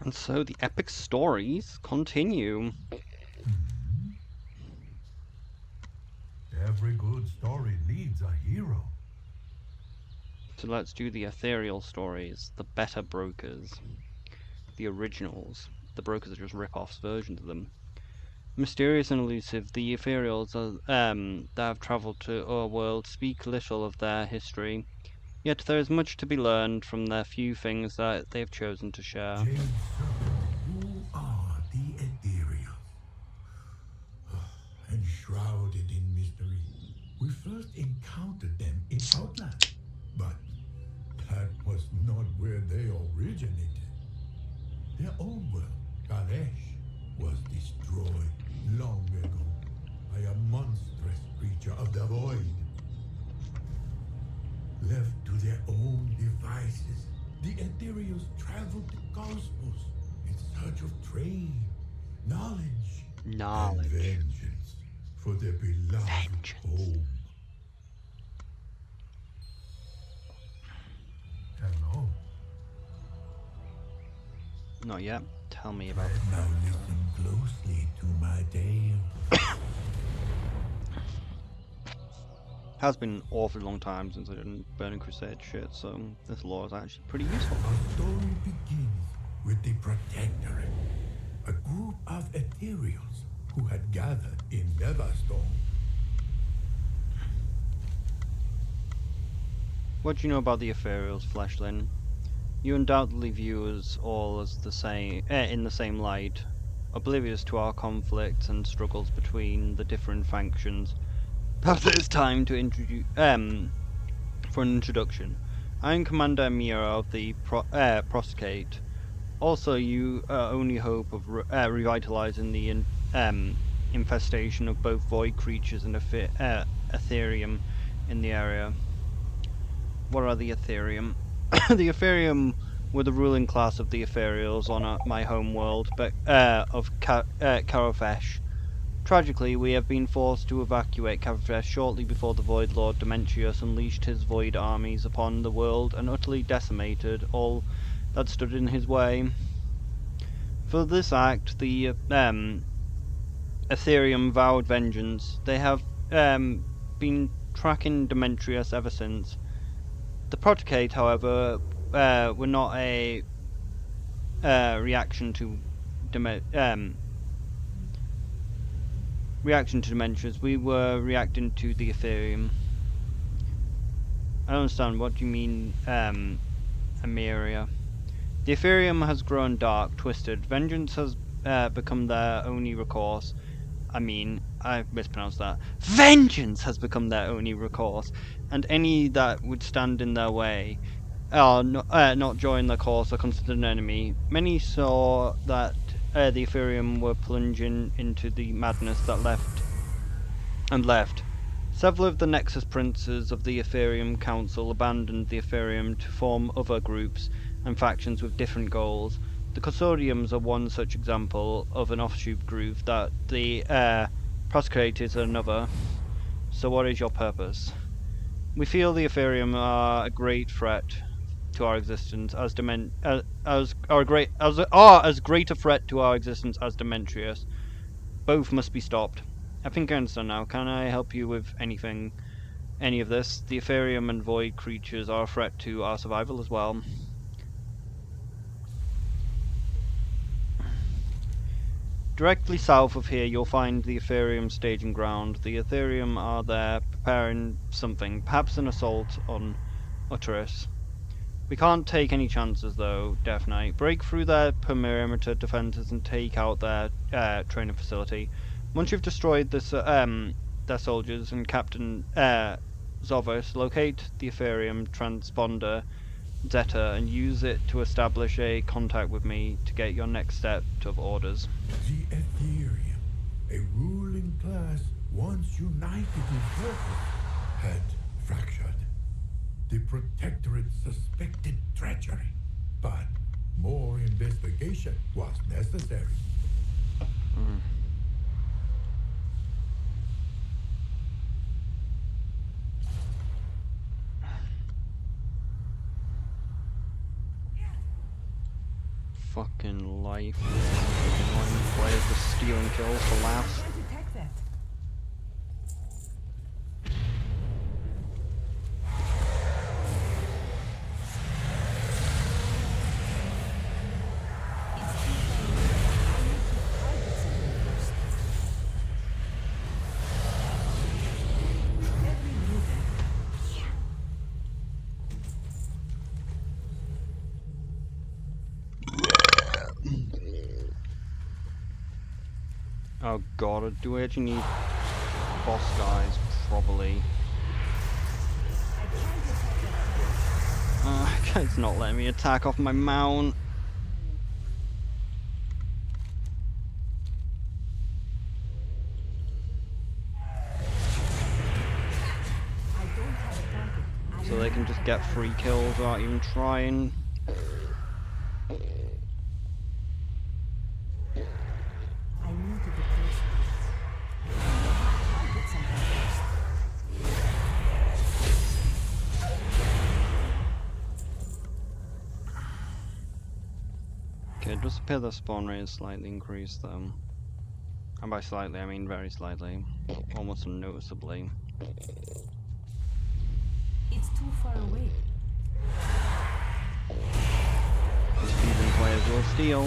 And so the epic stories continue. Every good story needs a hero. So let's do the ethereal stories, the better brokers, the originals. The brokers are just rip-offs versions of them. Mysterious and elusive, the ethereals that have travelled to our world speak little of their history, yet there is much to be learned from their few things that they have chosen to share. Jade Serpent, who are the ethereals? Enshrouded in mystery. We first encountered them in Outland, but that was not where they originated. Their own world, Karesh, was destroyed long ago by a monstrous creature of the void. Left to their own devices, the ethereals traveled the cosmos in search of trade, knowledge, and Knowledge. vengeance for their beloved Vengeance. home. Hello. Not yet. Tell me about the Now character. listen closely to my tale. Has been an awfully long time since I did Burning Crusade shit, so this lore is actually pretty useful. Our story begins with the Protectorate, a group of ethereals who had gathered in Neverstone. What do you know about the ethereals, Fleshlin? You undoubtedly view us all as the same, in the same light, oblivious to our conflicts and struggles between the different factions. Perhaps it's time to introduce, for an introduction. I am Commander Mira of the Proscate. Also, you only hope of revitalizing the infestation of both void creatures and Ethereum in the area. What are the Ethereum? The Ethereum were the ruling class of the ethereals on my home world, but of Karofesh. Tragically, we have been forced to evacuate Karofesh shortly before the Void Lord Demetrius unleashed his Void armies upon the world and utterly decimated all that stood in his way. For this act, the Ethereum vowed vengeance. They have been tracking Demetrius ever since. The Protecate, however, were not a reaction to Demetrius. We were reacting to the Ethereum. I don't understand. What do you mean, Amiria? The Ethereum has grown dark, twisted. Vengeance has become their only recourse. I mispronounced that. Vengeance has become their only recourse, and any that would stand in their way are not join their cause are considered an enemy. Many saw that the Ethereum were plunging into the madness that left. Several of the Nexus princes of the Ethereum Council abandoned the Ethereum to form other groups and factions with different goals. The Custodians are one such example of an offshoot group that the Prosecute is another. So what is your purpose? We feel the Ethereum are a great threat to our existence as as great a threat to our existence as Demetrius. Both must be stopped. I think I understand now. Can I help you with anything? Any of this? The Ethereum and Void creatures are a threat to our survival as well. Directly south of here you'll find the Ethereum staging ground. The Ethereum are there preparing something, perhaps an assault on Utterus. We can't take any chances though, Death Knight. Break through their perimeter defenses and take out their training facility. Once you've destroyed their soldiers and Captain Zovos, locate the Ethereum transponder Zeta and use it to establish a contact with me to get your next set of orders. The Ethereum, a ruling class once united in purpose, had fractured. The Protectorate suspected treachery, but more investigation was necessary. Mm. Fucking life. Annoying players just stealing kills for laughs. Can't detect that. Oh god, do we actually need boss guys? Probably. It's not letting me attack off my mount. So they can just get free kills without even trying. I need to get closer. I'll get something first. Okay, it does appear the spawn rate is slightly increased though. And by slightly, I mean very slightly. Almost unnoticeably. It's too far away. Even players will steal.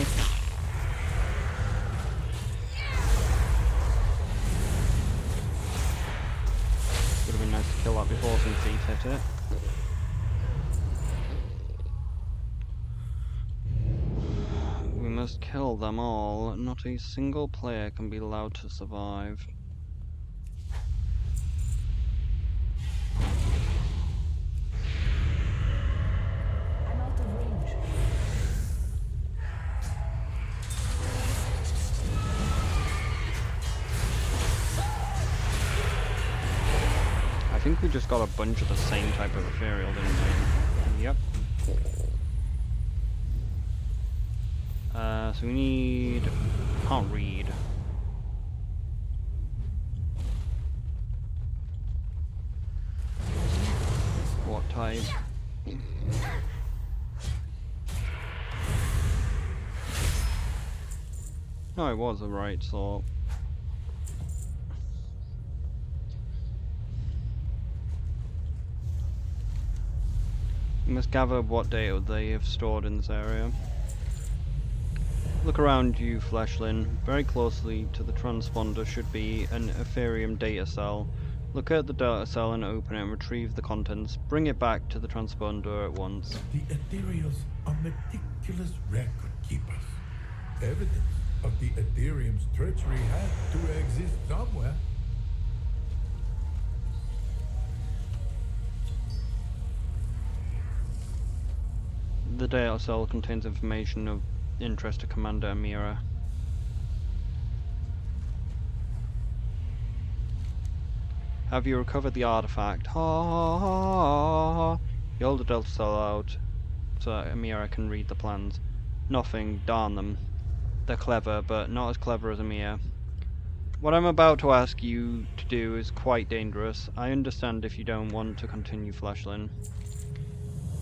Would have been nice to kill that before some thief hit it. We must kill them all. Not a single player can be allowed to survive. I'm out of range. I think we just got a bunch of the same type of ethereal, didn't we? Yep. So we need... can't read. What type? No, it was the right sort. We must gather what data they have stored in this area. Look around you, Fleshlin. Very closely to the transponder should be an Ethereum data cell. Locate the data cell and open it and retrieve the contents. Bring it back to the transponder at once. The ethereals are meticulous record keepers. Evidence of the Ethereum's treachery had to exist somewhere. The data cell contains information of interest to Commander Amira. Have you recovered the artifact? Ha ha ha ha. You hold the data cell out so Amira can read the plans. Nothing, darn them. They're clever, but not as clever as Amira. What I'm about to ask you to do is quite dangerous. I understand if you don't want to continue, Fleshlin.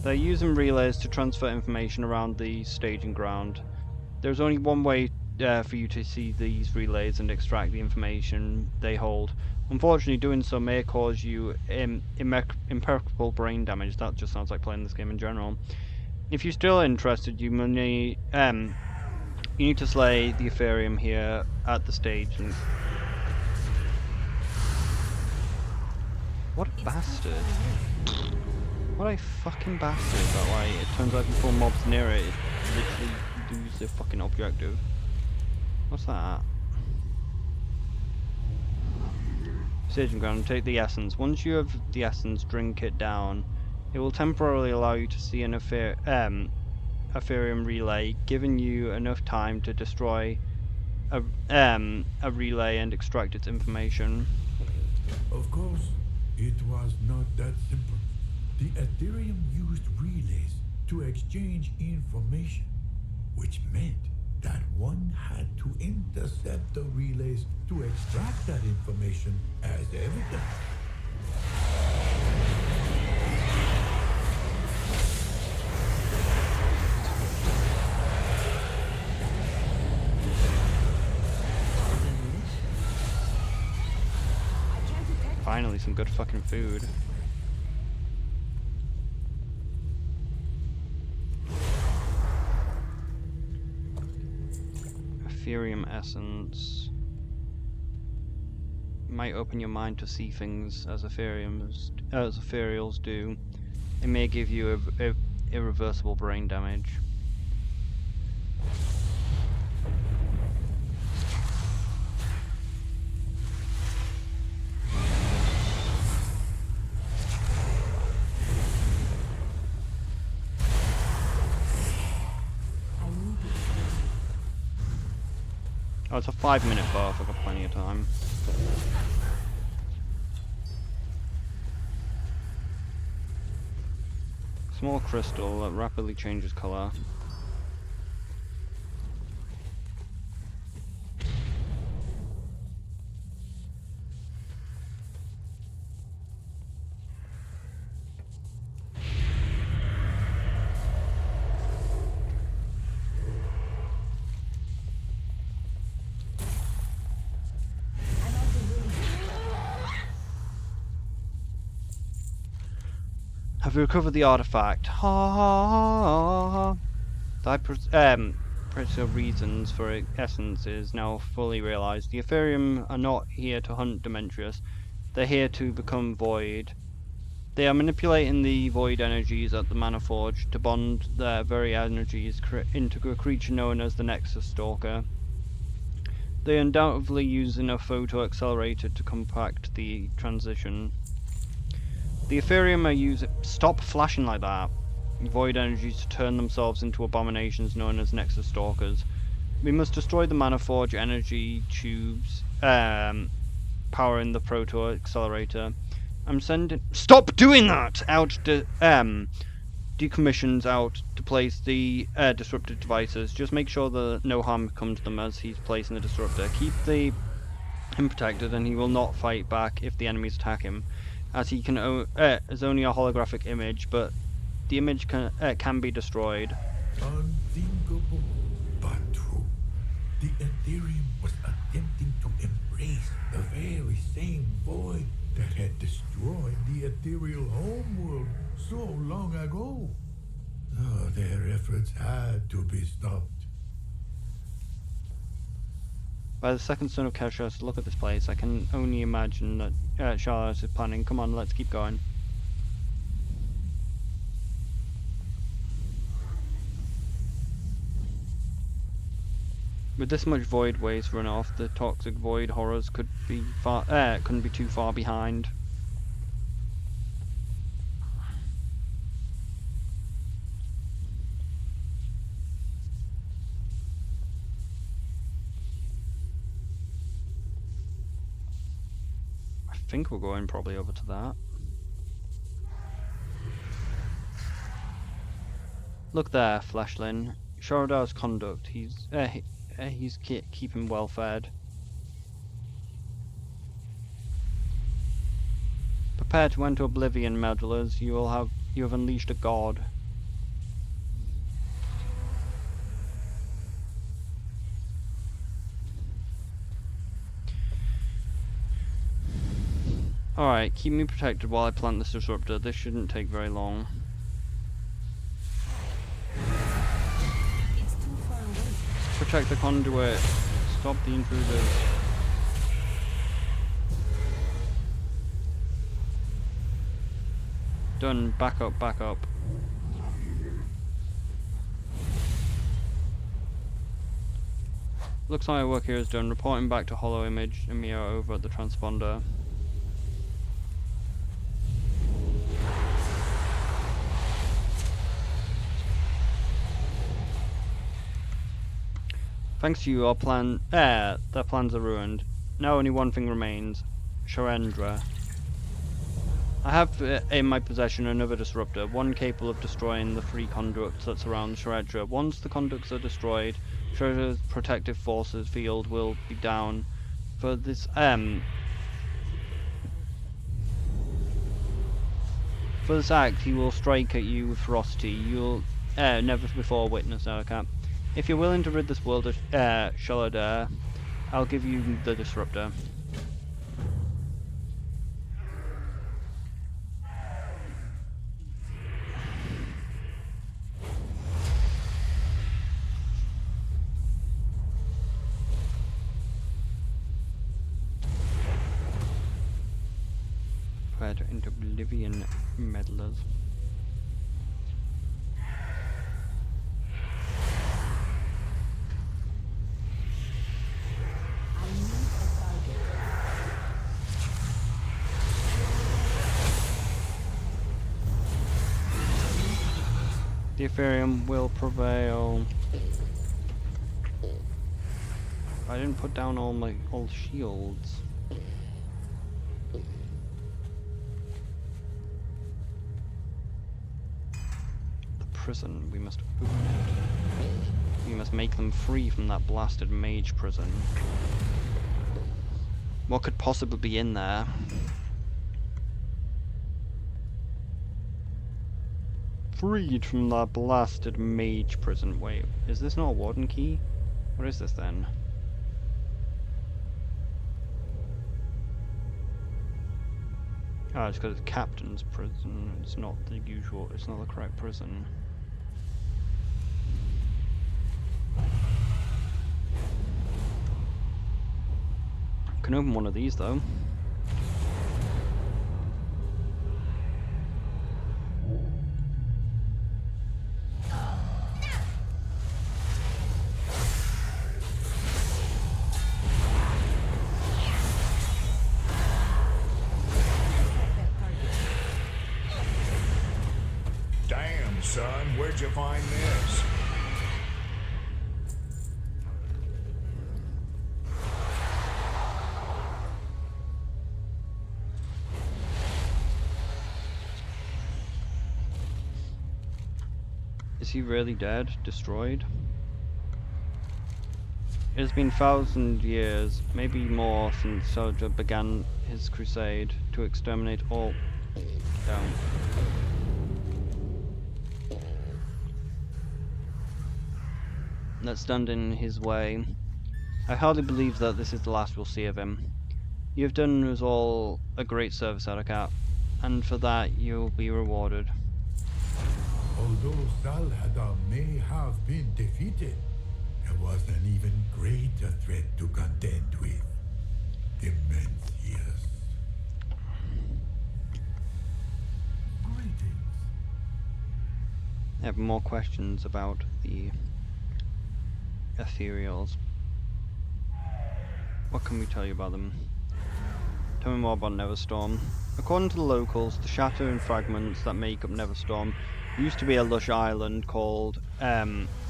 They're using relays to transfer information around the staging ground. There's only one way for you to see these relays and extract the information they hold. Unfortunately, doing so may cause you imperceptible brain damage. That just sounds like playing this game in general. If you're still interested, you need to slay the Ethereum here at the stage. And what a bastard! What a fucking bastard! That way, it turns out before mobs near it, it literally lose their fucking objective. What's that? Staging ground, take the essence. Once you have the essence, drink it down. It will temporarily allow you to see an Ethereum relay, giving you enough time to destroy a relay and extract its information. Of course, it was not that simple. The Ethereum used relays to exchange information, which meant that one had to intercept the relays to extract that information as evidence. Finally, some good fucking food. Ethereum essence. Might open your mind to see things as ethereals do. It may give you irreversible brain damage. Oh, it's a 5-minute bath. I've got plenty of time. Small crystal that rapidly changes color. Have you recovered the artifact? Ha ha ha. Thy reasons for essence is now fully realized. The Ethereum are not here to hunt Demetrius. They're here to become void. They are manipulating the void energies at the Mana Forge to bond their very energies into a creature known as the Nexus Stalker. They are undoubtedly using a photo accelerator to compact the transition. The Ethereum are using— stop flashing like that. Void energies to turn themselves into abominations known as Nexus Stalkers. We must destroy the Mana Forge energy tubes, powering the Proto Accelerator. I'm sending— stop doing that! Decommissions out to place the disruptive devices. Just make sure that no harm comes to them as he's placing the disruptor. Keep him protected, and he will not fight back if the enemies attack him, as he can is only a holographic image, but the image can be destroyed. Unthinkable, but true. The Ethereum was attempting to embrace the very same void that had destroyed the ethereal homeworld so long ago. Oh, their efforts had to be stopped. By the second son of Keshos, look at this place. I can only imagine that Charlotte is planning. Come on, let's keep going. With this much void waste runoff, the toxic void horrors couldn't be too far behind. I think we're going probably over to that. Look there, Fleshlin. Shorodar's conduct. He's keeping well fed. Prepare to enter oblivion, meddlers. You have unleashed a god. Alright, keep me protected while I plant this disruptor. This shouldn't take very long. It's too far away. Protect the conduit. Stop the intruders. Done. Back up, back up. Looks like my work here is done. Reporting back to Hollow Image and Mia over at the transponder. Thanks to you, their plans are ruined. Now only one thing remains. Sharendra. I have in my possession another disruptor, one capable of destroying the 3 conduits that surround Sharendra. Once the conduits are destroyed, Sharendra's protective forces field will be down. For this act, he will strike at you with ferocity. You'll never before witness, Elka. If you're willing to rid this world of Shalodar, I'll give you the disruptor. fled into oblivion, meddlers. I need a target. The Ethereum will prevail. I didn't put down all my shields. The prison, we must open it. We must make them free from that blasted mage prison. What could possibly be in there? Freed from that blasted mage prison. Wait, is this not a warden key? What is this then? Oh, it's because it's captain's prison. It's not the usual, it's not the correct prison. Can open one of these though. Damn, son, where'd you find this? Is he really dead? Destroyed? It has been 1,000 years, maybe more, since Soldier began his crusade to exterminate all down. That stand in his way. I hardly believe that this is the last we'll see of him. You have done us all a great service, Alakat, and for that you will be rewarded. Although Salhadar may have been defeated, there was an even greater threat to contend with. Demencius. Greetings. I have more questions about the ethereals. What can we tell you about them? Tell me more about Neverstorm. According to the locals, the shatter and fragments that make up Neverstorm used to be a lush island called Farallon.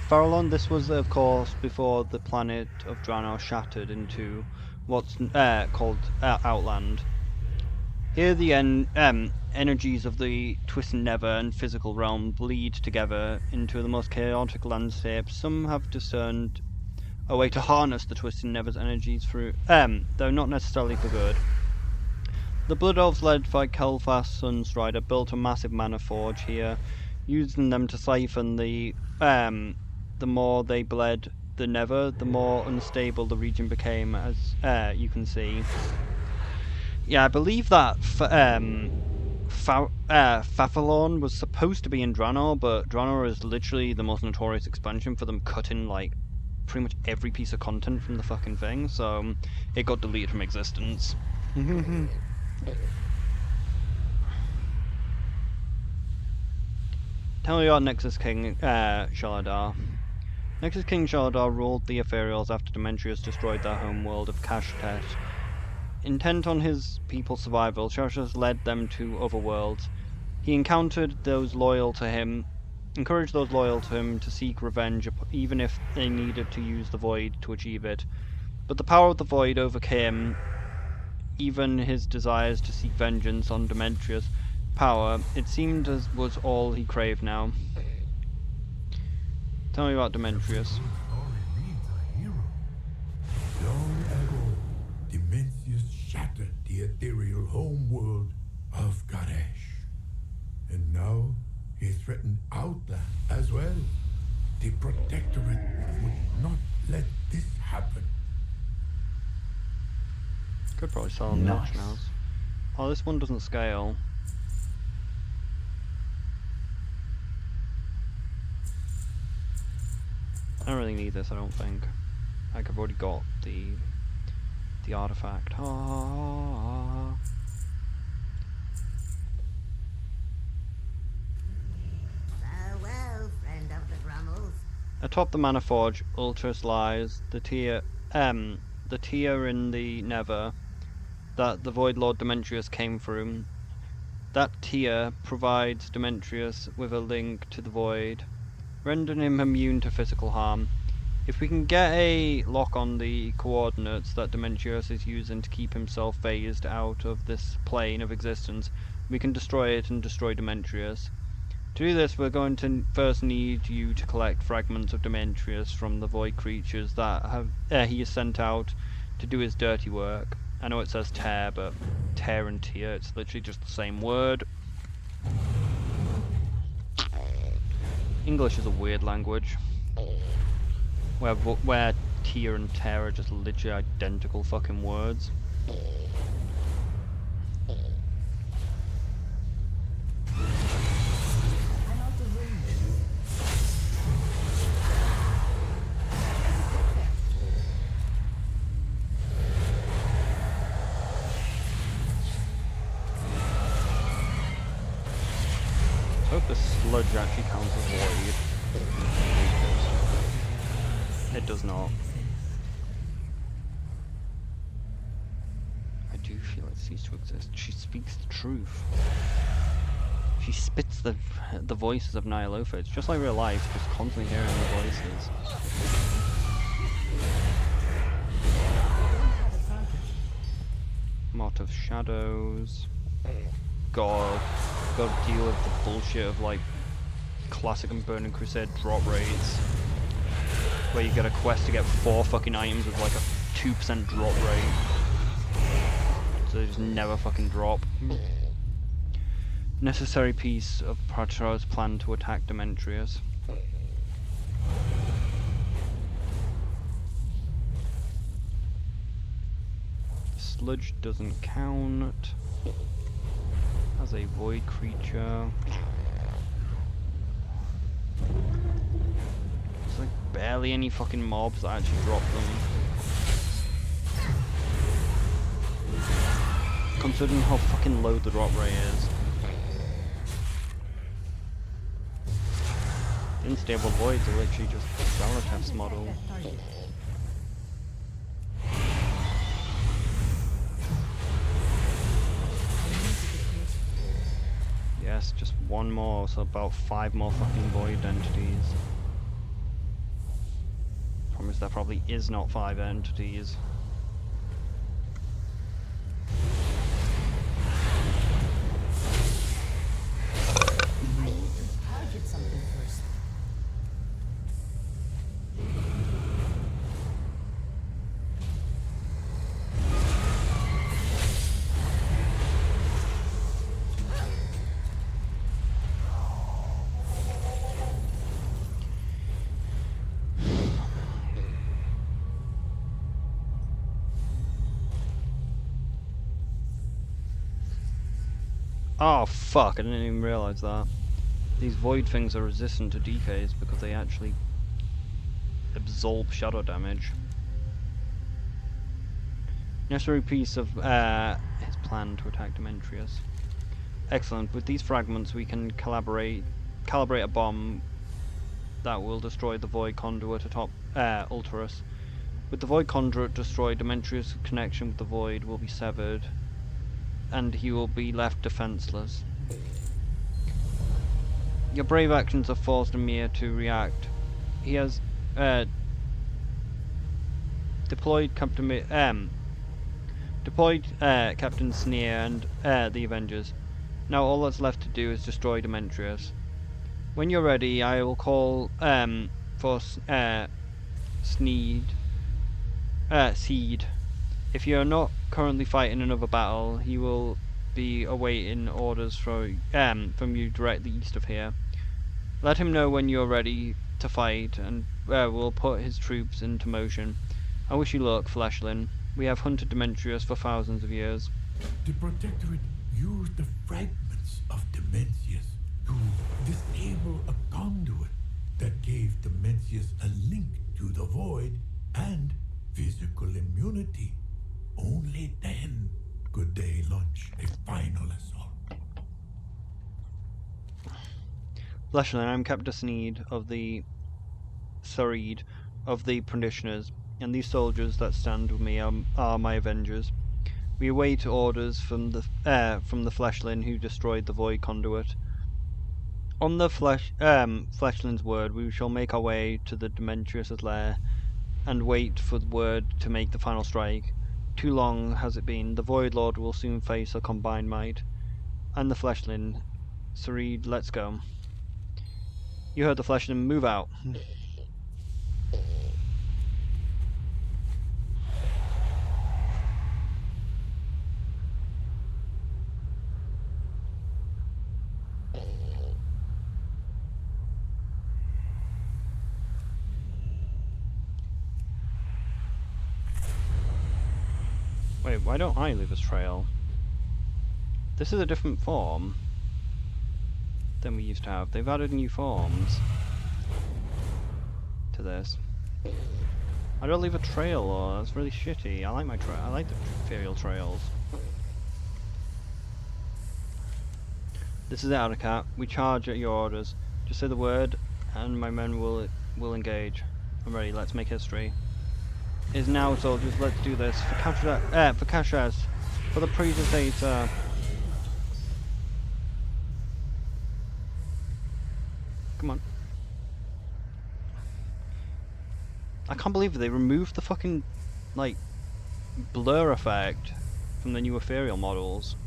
Farallon. This was, of course, before the planet of Draenor shattered into what's called Outland. Here, the energies of the Twisted Nether and physical realm bleed together into the most chaotic landscape. Some have discerned a way to harness the Twisted Nether's energies through, though not necessarily for good. The Blood Elves, led by Kel'Thas Sunstrider, built a massive mana forge here, using them to siphon the more they bled the Nether, the more unstable the region became, as you can see. Yeah, I believe that Fafalorn was supposed to be in Draenor, but Draenor is literally the most notorious expansion for them cutting, like, pretty much every piece of content from the fucking thing, so it got deleted from existence. Tell me about Nexus King Shaladar. Nexus King Shaladar ruled the Ethereals after Demetrius destroyed their homeworld of Kashtech. Intent on his people's survival, Shasha's led them to other worlds. He encountered those loyal to him, encouraged those loyal to him to seek revenge, even if they needed to use the Void to achieve it. But the power of the Void overcame even his desires to seek vengeance on Demetrius' power. It seemed as was all he craved now. Tell me about Demetrius. Story needs a hero. Long ago, Demencius shattered the ethereal homeworld of Kadesh. And now he threatened Outland as well. The Protectorate would not let this happen. Could probably sell them Nice. now. Oh, this one doesn't scale. I don't really need this, I don't think. Like, I've already got the The artifact. Ah. Farewell, friend of the Grummels. Atop the Mana Forge, Ultras lies the tier in the Nether that the Void Lord Demetrius came through. That tier provides Demetrius with a link to the Void, rendering him immune to physical harm. If we can get a lock on the coordinates that Demetrius is using to keep himself phased out of this plane of existence, we can destroy it and destroy Demetrius. To do this, we're going to first need you to collect fragments of Demetrius from the void creatures that he has sent out to do his dirty work. I know it says tear, but tear and tear, it's literally just the same word. English is a weird language, where tear and tear are just literally identical fucking words. I hope the sludge actually counts as void. It does not. I do feel it ceased to exist. She speaks the truth. She spits the voices of Nyalofa. It's just like real life, just constantly hearing the voices. Mot of Shadows. God. Gotta deal with the bullshit of like classic and Burning Crusade drop rates, where you get a quest to get 4 fucking items with like a 2% drop rate, so they just never fucking drop. Necessary piece of Praetor's plan to attack Demetrius. Sludge doesn't count as a void creature. There's like barely any fucking mobs that actually drop them. Considering how fucking low the drop rate is. Unstable voids are literally just Zalatev's model. Yes, just one more, so about 5 more fucking void entities. Promise there probably is not 5 entities. Target something first. Oh fuck, I didn't even realise that. These void things are resistant to decays because they actually absorb shadow damage. Necessary piece of his plan to attack Demetrius. Excellent. With these fragments we can calibrate a bomb that will destroy the void conduit atop Ulturus. With the void conduit destroyed, Demetrius' connection with the void will be severed, and he will be left defenseless. Your brave actions have forced Amir to react. He has deployed Captain Sneer and the Avengers. Now all that's left to do is destroy Demetrius. When you're ready, I will call for Seed. If you're not currently fighting another battle, he will be awaiting orders from you directly east of here. Let him know when you're ready to fight, and we'll put his troops into motion. I wish you luck, Fleshlin. We have hunted Demetrius for thousands of years. The Protectorate used the fragments of Demencius to disable a conduit that gave Demencius a link to the Void and physical immunity. Only then could they launch a final assault. Fleshland, I am Captain Sneed of the Sarid of the Practitioners, and these soldiers that stand with me are my avengers. We await orders from the Fleshland who destroyed the Void Conduit. On the Fleshland's word, we shall make our way to the Demetrius' lair and wait for the word to make the final strike. Too long has it been. The Void Lord will soon face a combined might. And the Fleshland. Sarid, let's go. You heard the Fleshland, move out. Wait, why don't I leave this trail? This is a different form than we used to have. They've added new forms to this. I don't leave a trail, or that's really shitty. I like my trail. I like the ethereal trails. This is Autocat. We charge at your orders. Just say the word, and my men will engage. I'm ready. Let's make history. It is now, soldiers. Let's do this for Kashas, for the Predator. Come on. I can't believe they removed the fucking, like, blur effect from the new ethereal models.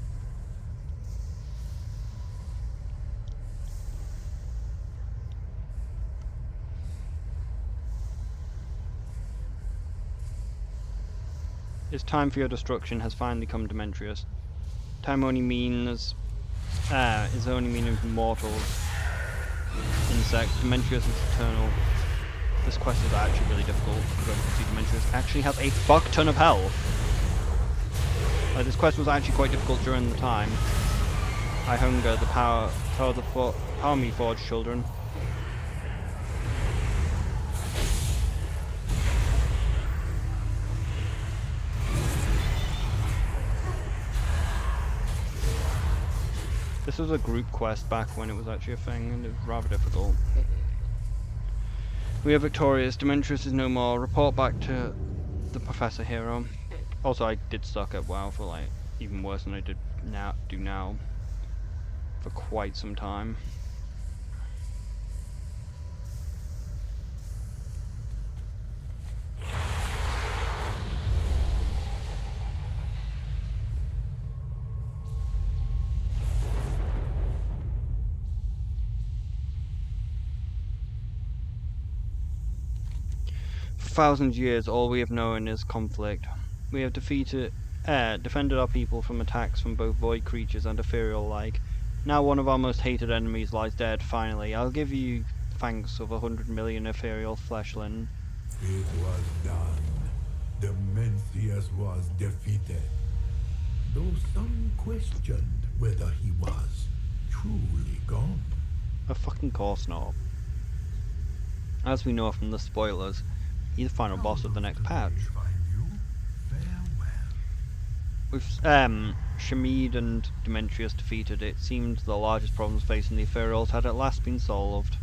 Its time for your destruction has finally come, Demetrius. Time only means, is only meaning for mortals. Insects. Demetrius is eternal. This quest is actually really difficult because you see Demetrius actually has a fuck ton of health. This quest was actually quite difficult during the time. I hunger the power me forged children. This was a group quest back when it was actually a thing, and it was rather difficult. We are victorious. Demetrius is no more. Report back to the Professor Hero. Also, I did suck at WoW for like even worse than I do now for quite some time. For thousands of years, all we have known is conflict. We have defended our people from attacks from both void creatures and ethereal-like. Now one of our most hated enemies lies dead, finally. I'll give you thanks of 100 million ethereal fleshland. It was done. Demetrius was defeated. Though some questioned whether he was truly gone. Of fucking course not. As we know from the spoilers, he's the final boss of the next patch. With Shamid and Demetrius defeated, it seemed the largest problems facing the ethereals had at last been solved.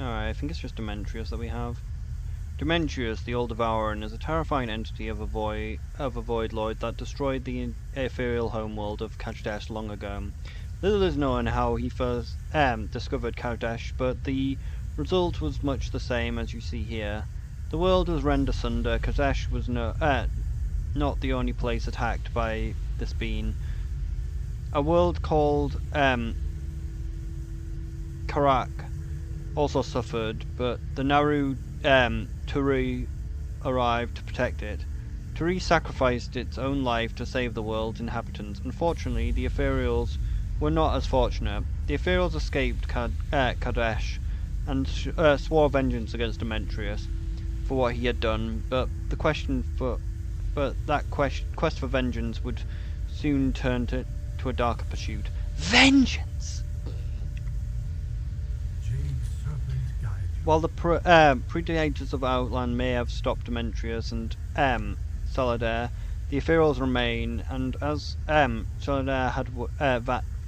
Alright, I think it's just Demetrius that we have. Demetrius, the Old Devourer, is a terrifying entity of a void lord that destroyed the ethereal homeworld of Kadesh long ago. Little is known how he first discovered Kadesh, but the result was much the same as you see here. The world was rent asunder. Kadesh was not the only place attacked by this being. A world called Karak also suffered, but the Naru Turi arrived to protect it. Turi sacrificed its own life to save the world's inhabitants. Unfortunately, the ethereals were not as fortunate. The ethereals escaped Kadesh and swore vengeance against Demetrius for what he had done, but that quest for vengeance would soon turn to a darker pursuit. Vengeance! While the predators of Outland may have stopped Demetrius and Solitaire, the ethereals remain, and as Solitaire had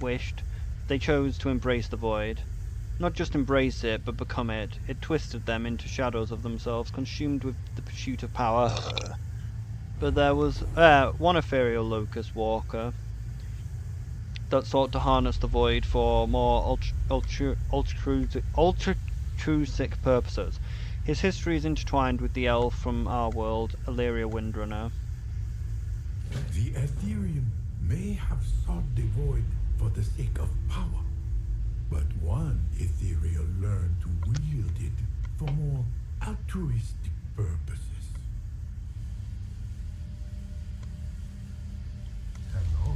wished, they chose to embrace the void. Not just embrace it, but become it. It twisted them into shadows of themselves, consumed with the pursuit of power. But there was one ethereal locust walker that sought to harness the void for more altruistic purposes. His history is intertwined with the elf from our world, Illyria Windrunner. The Ethereum may have sought the void for the sake of power, but one ethereal learned to wield it for more altruistic purposes. Hello.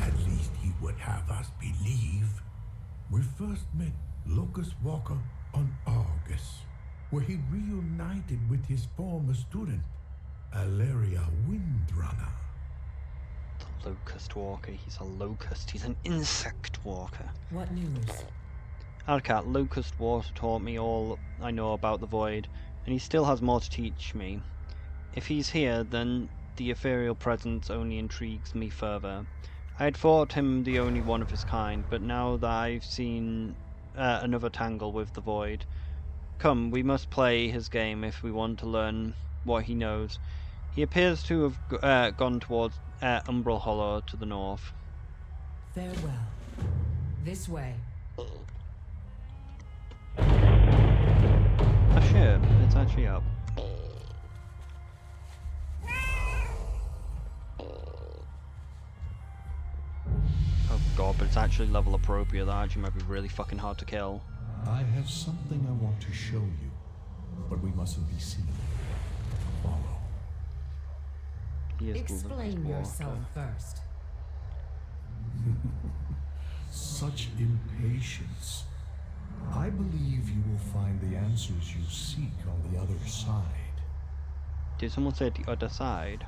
At least he would have us believe. We first met Locust Walker on Argus, where he reunited with his former student, Illyria Windrunner. The locust walker. He's a locust. He's an insect walker. What news? Alcat, Locust Water taught me all I know about the void, and he still has more to teach me. If he's here, then the ethereal presence only intrigues me further. I had thought him the only one of his kind, but now that I've seen another tangle with the void, come, we must play his game if we want to learn what he knows. He appears to have gone towards Umbral Hollow to the north. Farewell. This way. Oh shit, it's actually up. Oh god, but it's actually level appropriate. That actually might be really fucking hard to kill. I have something I want to show you, but we mustn't be seen. Follow. He is the Explain Locust yourself Walker. first. Such impatience. I believe you will find the answers you seek on the other side. Did someone say the other side?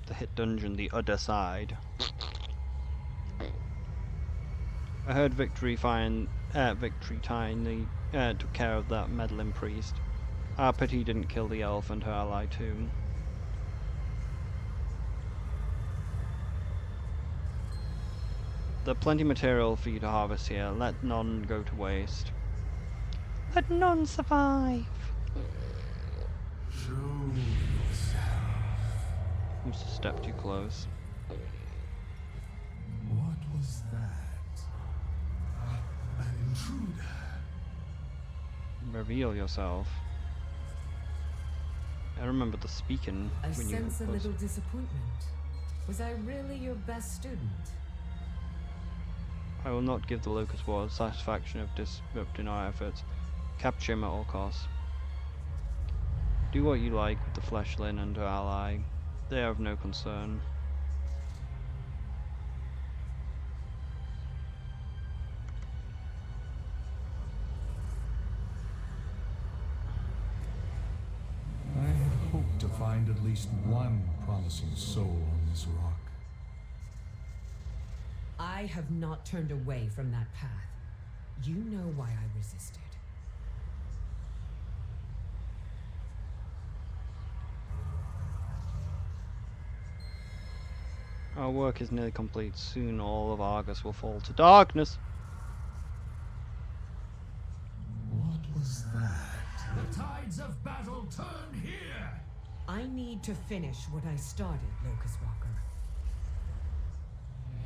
The hit dungeon, the other side. I heard Victory Tyne took care of that meddling priest. Ah, pity he didn't kill the elf and her ally too. There's plenty of material for you to harvest here. Let none go to waste. Let none survive. Show yourself. Just a step too close. What was that? An intruder. Reveal yourself. I remember the speaking I when you sense a was- little disappointment. Was I really your best student? I will not give the Locust Ward satisfaction of disrupting our efforts. Capture him at all costs. Do what you like with the Fleshlin and her ally. They are of no concern. I had hoped to find at least one promising soul on this rock. I have not turned away from that path. You know why I resisted. Our work is nearly complete. Soon all of Argus will fall to darkness. What was that? The tides of battle turn here! I need to finish what I started, Locust Walker.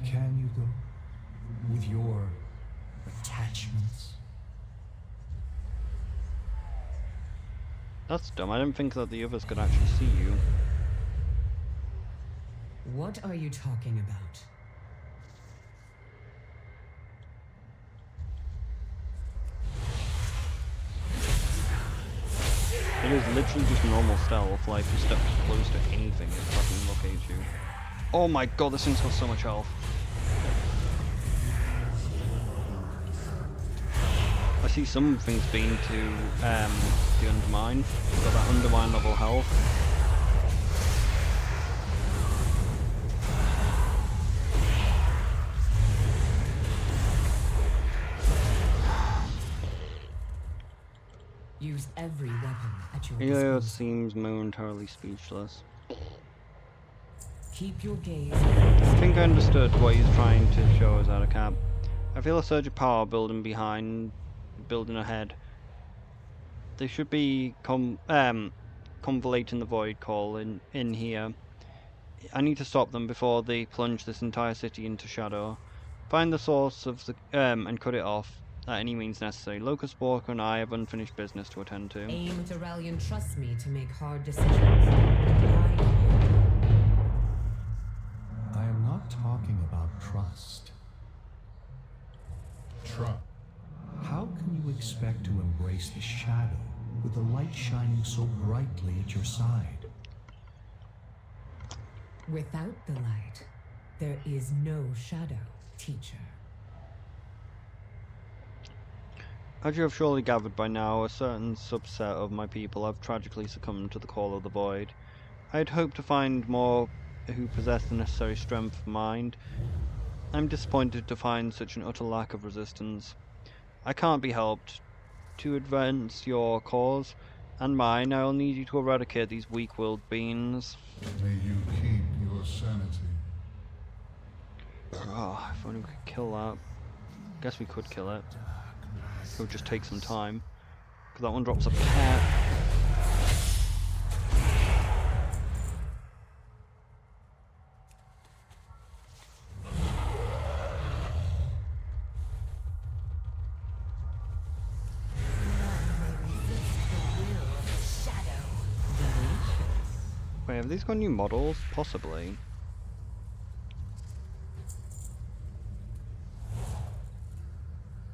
Can you though? With your attachments? That's dumb. I didn't think that the others could actually see you. What are you talking about? It is literally just normal stealth. Like, if you step close to anything, it fucking locates you. Oh my god, this thing's got so much health. I see some things being to the Undermine. Got that Undermine level health. Use every weapon at your Yeah, disposal. it seems momentarily speechless. Keep your gaze. I think I understood what he's trying to show us out of cap. I feel a surge of power building ahead. They should be convoluting the void call in here. I need to stop them before they plunge this entire city into shadow. Find the source of the and cut it off at any means necessary. Locust Walker and I have unfinished business to attend to. Aim at Aurelian. Trust me to make hard decisions. I I am not talking about trust. Trust. How can you expect to embrace the shadow with the light shining so brightly at your side? Without the light, there is no shadow, teacher. As you have surely gathered by now, a certain subset of my people have tragically succumbed to the call of the void. I had hoped to find more who possess the necessary strength of mind. I'm disappointed to find such an utter lack of resistance. I can't be helped. To advance your cause and mine, I will need you to eradicate these weak-willed beings. May you keep your sanity. Oh, if only we could kill that. Guess we could kill it. It would just take some time. Because that one drops a pet. Wait, have these got new models? Possibly.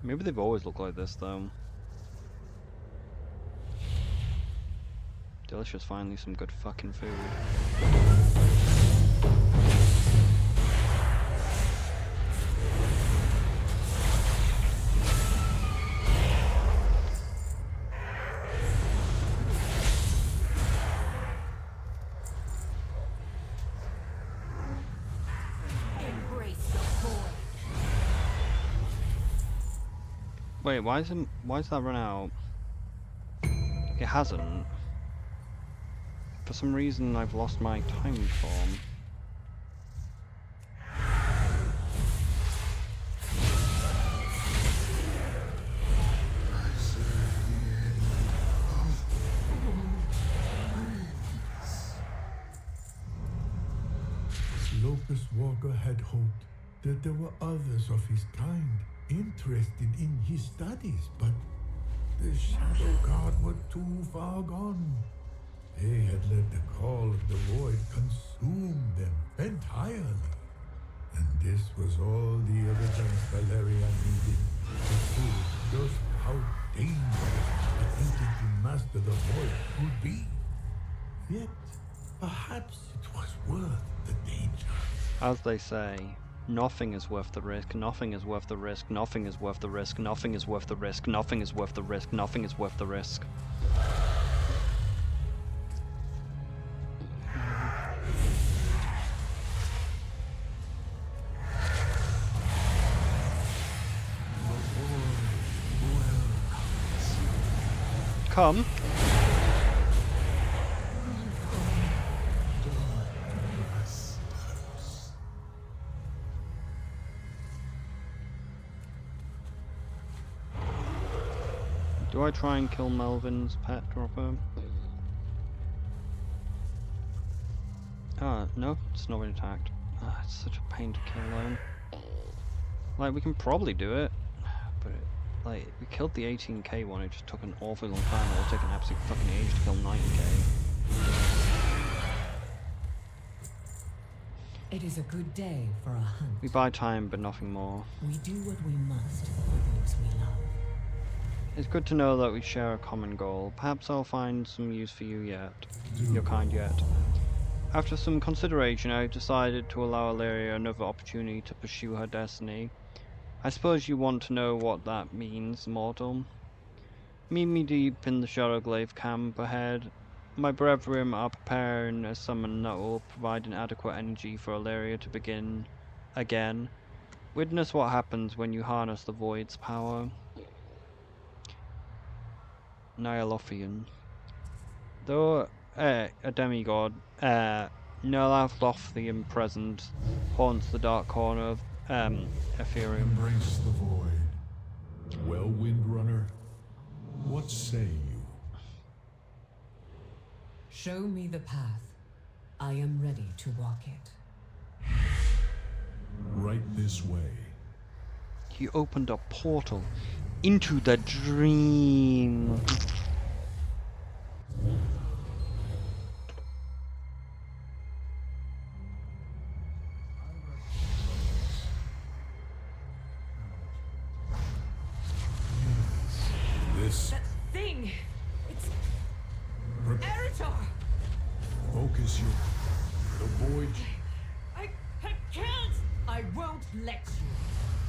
Maybe they've always looked like this, though. Delicious, finally some good fucking food. Wait, why is that run out? It hasn't. For some reason I've lost my time form. Locust Walker had hoped that there were others of his kind interested in his studies, but the Shadow God were too far gone. They had let the call of the void consume them entirely. And this was all the evidence Valeria needed to prove just how dangerous attempting to master the void could be. Yet, perhaps it was worth the danger. As they say, nothing is worth the risk, nothing is worth the risk, nothing is worth the risk, nothing is worth the risk, nothing is worth the risk, nothing is worth the risk. Come. Do I try and kill Melvin's pet dropper? Ah, no, it's not been attacked. Ah, it's such a pain to kill though. Like, we can probably do it, but like, we killed the 18k one, it just took an awfully long time. It'll take an absolute fucking age to kill 90k. It is a good day for a hunt. We buy time, but nothing more. We do what we must for those we love. It's good to know that we share a common goal. Perhaps I'll find some use for you yet. Your kind yet. After some consideration, I decided to allow Illyria another opportunity to pursue her destiny. I suppose you want to know what that means, mortal. Meet me deep in the Shadowglaive camp ahead. My brethren are preparing a summon that will provide an adequate energy for Illyria to begin again. Witness what happens when you harness the Void's power. Nyalothian. Though a demigod, Nyalothian present haunts the dark corner of Ethereum. Embrace the void. Well, Windrunner, what say you? Show me the path. I am ready to walk it. Right this way. He opened a portal into the dream. This. That thing! It's Eritar! Focus your. The void. I can't! I won't let you.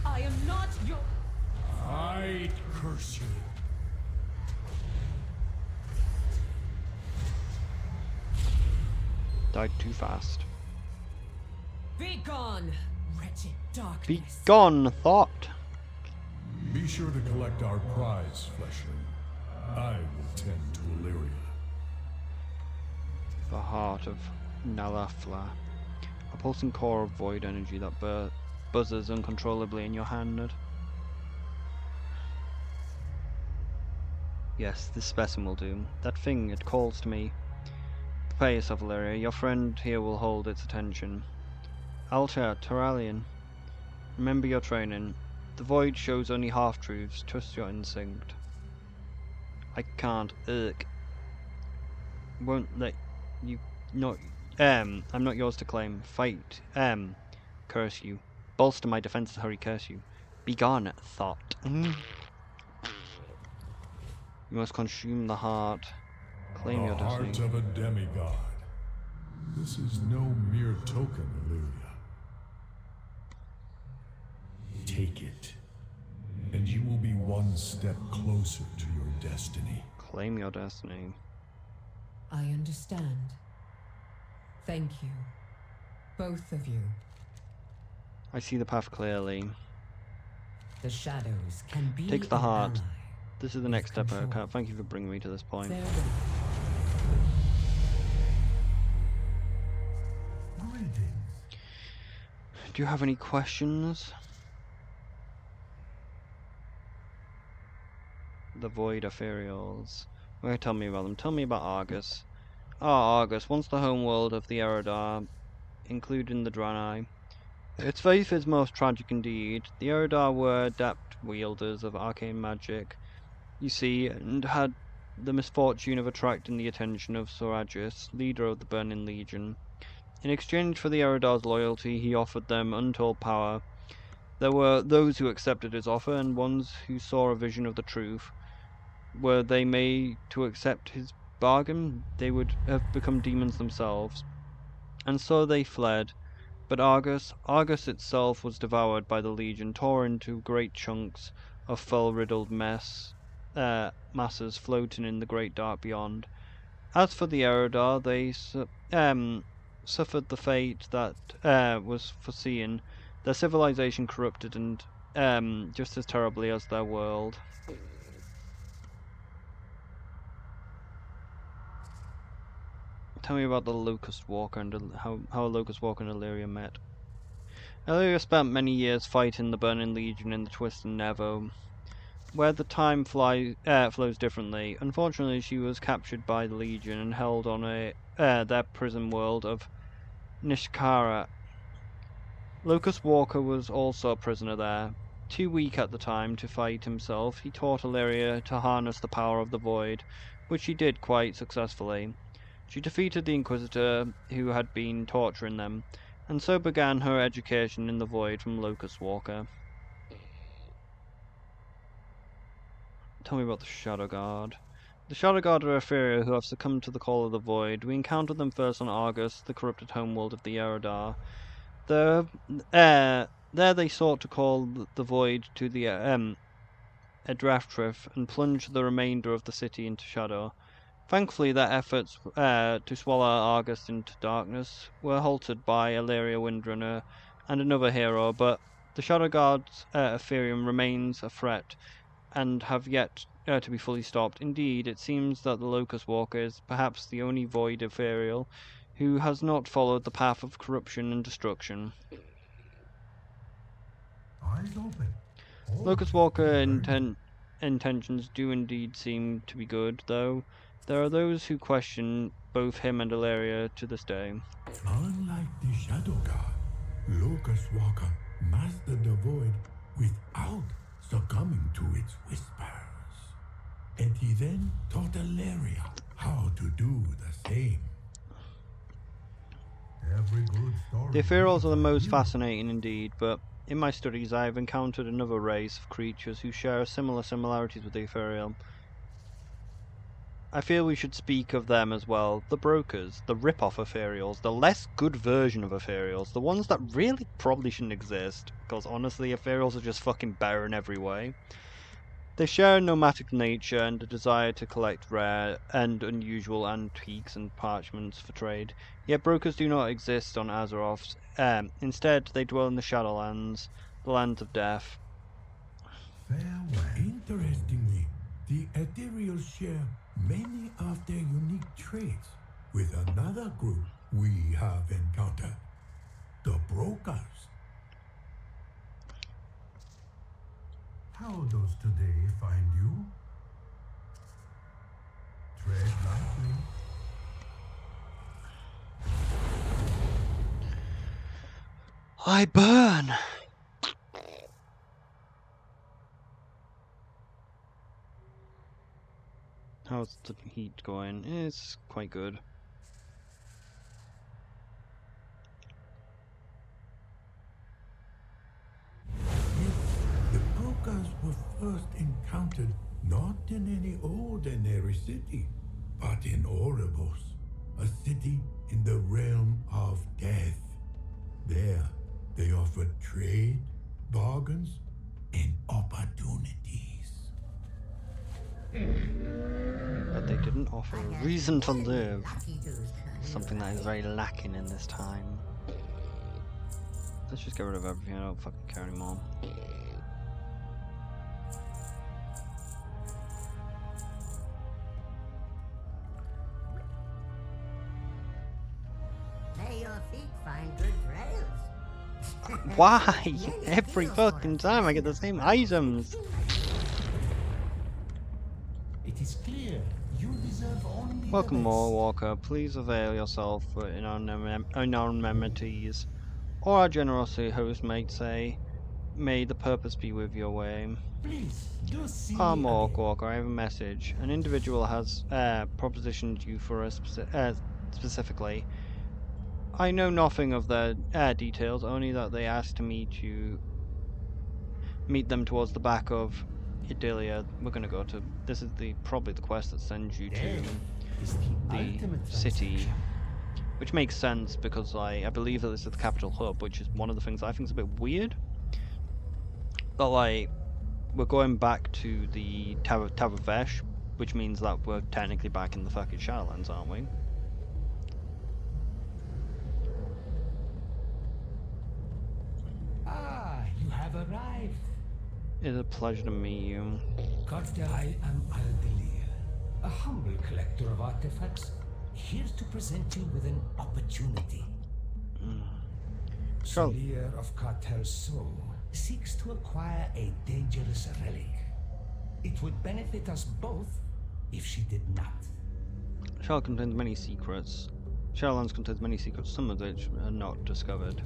I am not your... I curse you. Died too fast. Be gone, wretched darkness. Be gone, thought. Be sure to collect our prize, Fleshling. I will tend to Illyria. The heart of Nalafla. A pulsing core of void energy that buzzes uncontrollably in your hand. Yes, this specimen will do. That thing, it calls to me. Prepare yourself, Illyria. Your friend here will hold its attention. Altair, Terralian. Remember your training. The void shows only half-truths. Trust your instinct. I can't. Ugh. Won't let you not. I'm not yours to claim. Fight. Curse you. Bolster my defenses. Hurry, curse you. Begone, thought. You must consume the heart. Claim your The heart destiny. of a demigod. This is no mere token, Illyria. Take it, and you will be one step closer to your destiny. Claim your destiny. I understand. Thank you. Both of you. I see the path clearly. The shadows can be Takes the an heart. ally. This is the With next step. control. Thank you for bringing me to this point. Farewell. Greetings. Do you have any questions? The Void Ethereals. Okay, tell me about them. Tell me about Argus. Argus, once the homeworld of the Eridar, including the Draenei. Its faith is most tragic indeed. The Eridar were adept wielders of arcane magic, you see, and had the misfortune of attracting the attention of Soragis, leader of the Burning Legion. In exchange for the Eridar's loyalty, he offered them untold power. There were those who accepted his offer, and ones who saw a vision of the truth. Were they made to accept his bargain, they would have become demons themselves. And so they fled. But Argus itself was devoured by the Legion, tore into great chunks of fell-riddled masses floating in the great dark beyond. As for the Eridar, they suffered the fate that was foreseen. Their civilization corrupted and just as terribly as their world. Tell me about the Locust Walker and how a Locust Walker and Illyria met. Illyria spent many years fighting the Burning Legion in the Twisted Nevo, where the time flows differently. Unfortunately, she was captured by the Legion and held on their prison world of Nishkara. Locust Walker was also a prisoner there. Too weak at the time to fight himself, he taught Illyria to harness the power of the Void, which she did quite successfully. She defeated the Inquisitor who had been torturing them, and so began her education in the Void from Locust Walker. Tell me about the Shadow Guard. The Shadow Guard are Ethereal who have succumbed to the call of the Void. We encountered them first on Argus, the corrupted homeworld of the Eridar. There they sought to call the Void to the Edraftrith and plunge the remainder of the city into shadow. Thankfully, their efforts to swallow Argus into darkness were halted by Illyria Windrunner and another hero, but the Shadow Guard's Ethereum remains a threat and have yet to be fully stopped. Indeed, it seems that the Locust Walker is perhaps the only Void Ethereal who has not followed the path of corruption and destruction. Eyes open. Locust Walker intentions do indeed seem to be good, though there are those who question both him and Illyria to this day. Unlike the Shadow God, Locust Walker mastered the Void without succumbing to its whispers. And he then taught Illyria how to do the same. Every good story. The ethereals are the most fascinating indeed, but in my studies I have encountered another race of creatures who share similar similarities with the ethereal. I feel we should speak of them as well. The brokers, the rip-off ethereals, the less good version of ethereals, the ones that really probably shouldn't exist, because honestly ethereals are just fucking better in every way. They share a nomadic nature and a desire to collect rare and unusual antiques and parchments for trade. Yet brokers do not exist on Azeroth. Instead, they dwell in the Shadowlands, the lands of death. Farewell. Interestingly, the ethereals share many of their unique traits with another group we have encountered, the brokers. How does today find you? Tread lightly. I burn! How's the heat going? It's quite good. The brokers were first encountered not in any ordinary city, but in Oribos, a city in the realm of death. There, they offered trade, bargains, and opportunities. But they didn't offer a reason to live. Something that is very lacking in this time. Let's just get rid of everything, I don't fucking care anymore. May your feet find good trails. Why? Every fucking time I get the same items! It is clear you deserve only Welcome, the best. Walker. Please avail yourself for anonymities. Or our generosity host might say, may the purpose be with your way. Please, do see Ah, me Mork again. Walker, I have a message. An individual has propositioned you for us specifically. I know nothing of their details, only that they asked to meet them towards the back of Idilia. We're gonna go to. This is probably the quest that sends you to Death is the the ultimate city, transaction. which makes sense because I believe that this is the capital hub, which is one of the things I think is a bit weird. But we're going back to the Tower Vesh, which means that we're technically back in the fucking Shadowlands, aren't we? Ah, you have arrived. It's a pleasure to meet you. I am Aldelir, a humble collector of artifacts, here to present you with an opportunity. Sure. Solier of Cartel Soul seeks to acquire a dangerous relic. It would benefit us both if she did not. Shell contains many secrets. Shadowlands contains many secrets, some of which are not discovered.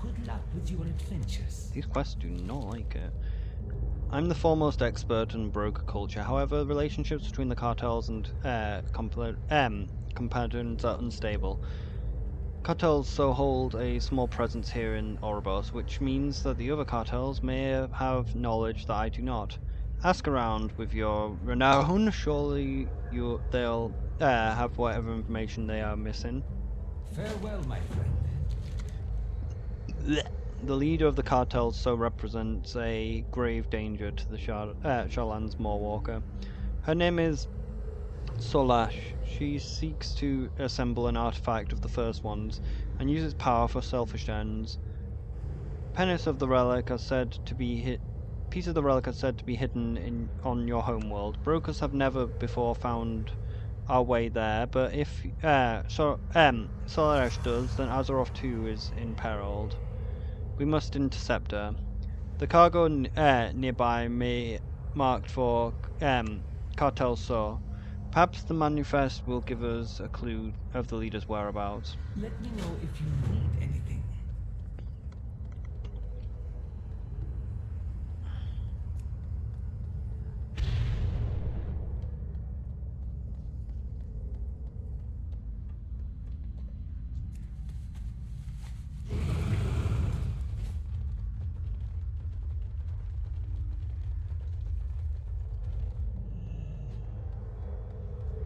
Good luck with your adventures. These quests do not like it. I'm the foremost expert in broker culture. However, relationships between the cartels and competitors are unstable. Cartels so hold a small presence here in Ouroboros, which means that the other cartels may have knowledge that I do not. Ask around with your renown, surely they'll have whatever information they are missing. Farewell, my friend. Blech. The leader of the cartel so represents a grave danger to the Sharlan's Moorwalker. Her name is Solash. She seeks to assemble an artifact of the First Ones and uses power for selfish ends. Pieces of the relic are said to be hidden on your homeworld. Brokers have never before found our way there, but if Solash does, then Azeroth too is imperiled. We must intercept her. The cargo nearby may marked for Cartel So. Perhaps the manifest will give us a clue of the leader's whereabouts. Let me know if you need anything.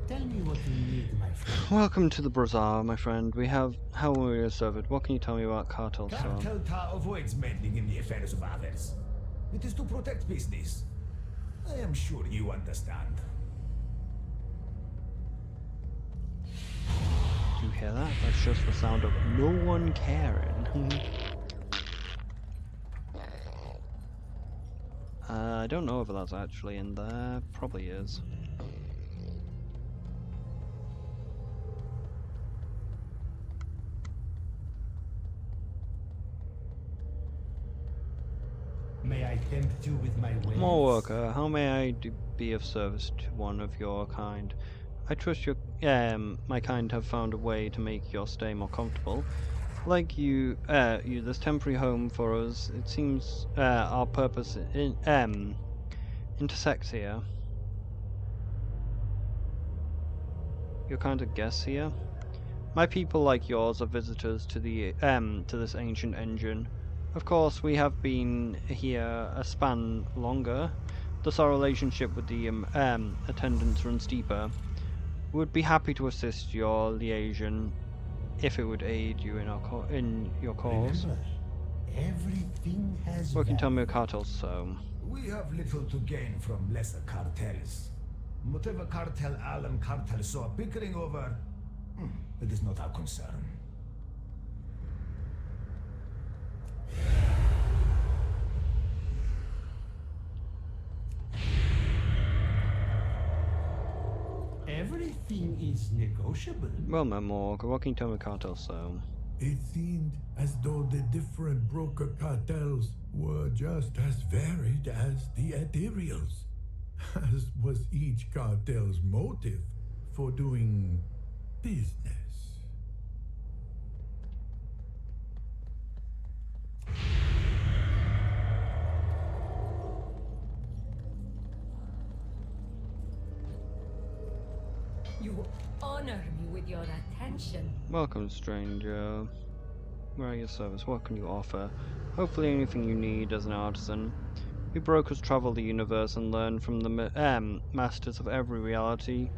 Tell me what you need, my friend. Welcome to the bazaar, my friend. How will we serve it? What can you tell me about Cartel So? Cartel Ta avoids meddling in the affairs of others. It is to protect business. I am sure you understand. Do you hear that? That's just the sound of no one caring. I don't know if that's actually in there. Probably is. May I tempt you with my ways? Moorwalker, how may I be of service to one of your kind? I trust my kind have found a way to make your stay more comfortable. Like this temporary home for us, it seems our purpose intersects here. Your kind of guests here? My people, like yours, are visitors to this ancient engine. Of course, we have been here a span longer, thus our relationship with the attendants runs deeper. We would be happy to assist your liaison if it would aid you in your cause. Remember, everything has What can you tell me value. of Cartel So? We have little to gain from lesser cartels. Whatever cartel Al and cartel So are bickering over, it is not our concern. Everything is negotiable. Well, my Morg, what can you tell me of Cartel So? It seemed as though the different broker cartels were just as varied as the ethereals, as was each cartel's motive for doing business. You honor me with your attention. Welcome, stranger. Where are your service? What can you offer? Hopefully anything you need as an artisan. We brokers travel the universe and learn from the masters of every reality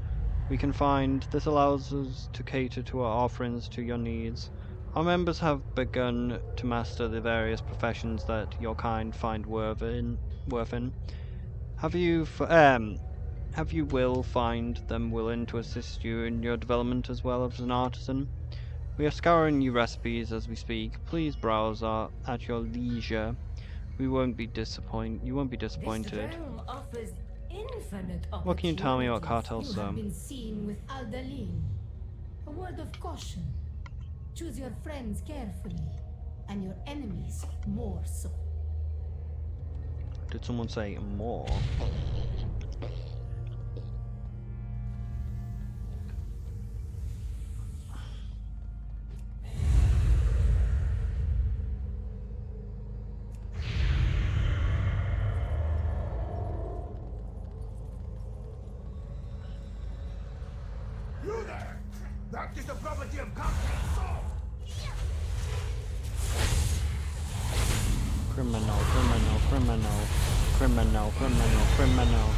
we can find. This allows us to cater to our offerings to your needs. Our members have begun to master the various professions that your kind find worth in. Have you will find them willing to assist you in your development as well as an artisan? We are scouring new recipes as we speak. Please browse at your leisure. You won't be disappointed. This realm offers infinite What can you tell me about opportunities. Cartel You So? have been seen with Aldaline. A word of caution. Choose your friends carefully, and your enemies more so. Did someone say more? You there! That is the property of Cartel So! Criminal, criminal, criminal, criminal, criminal, criminal.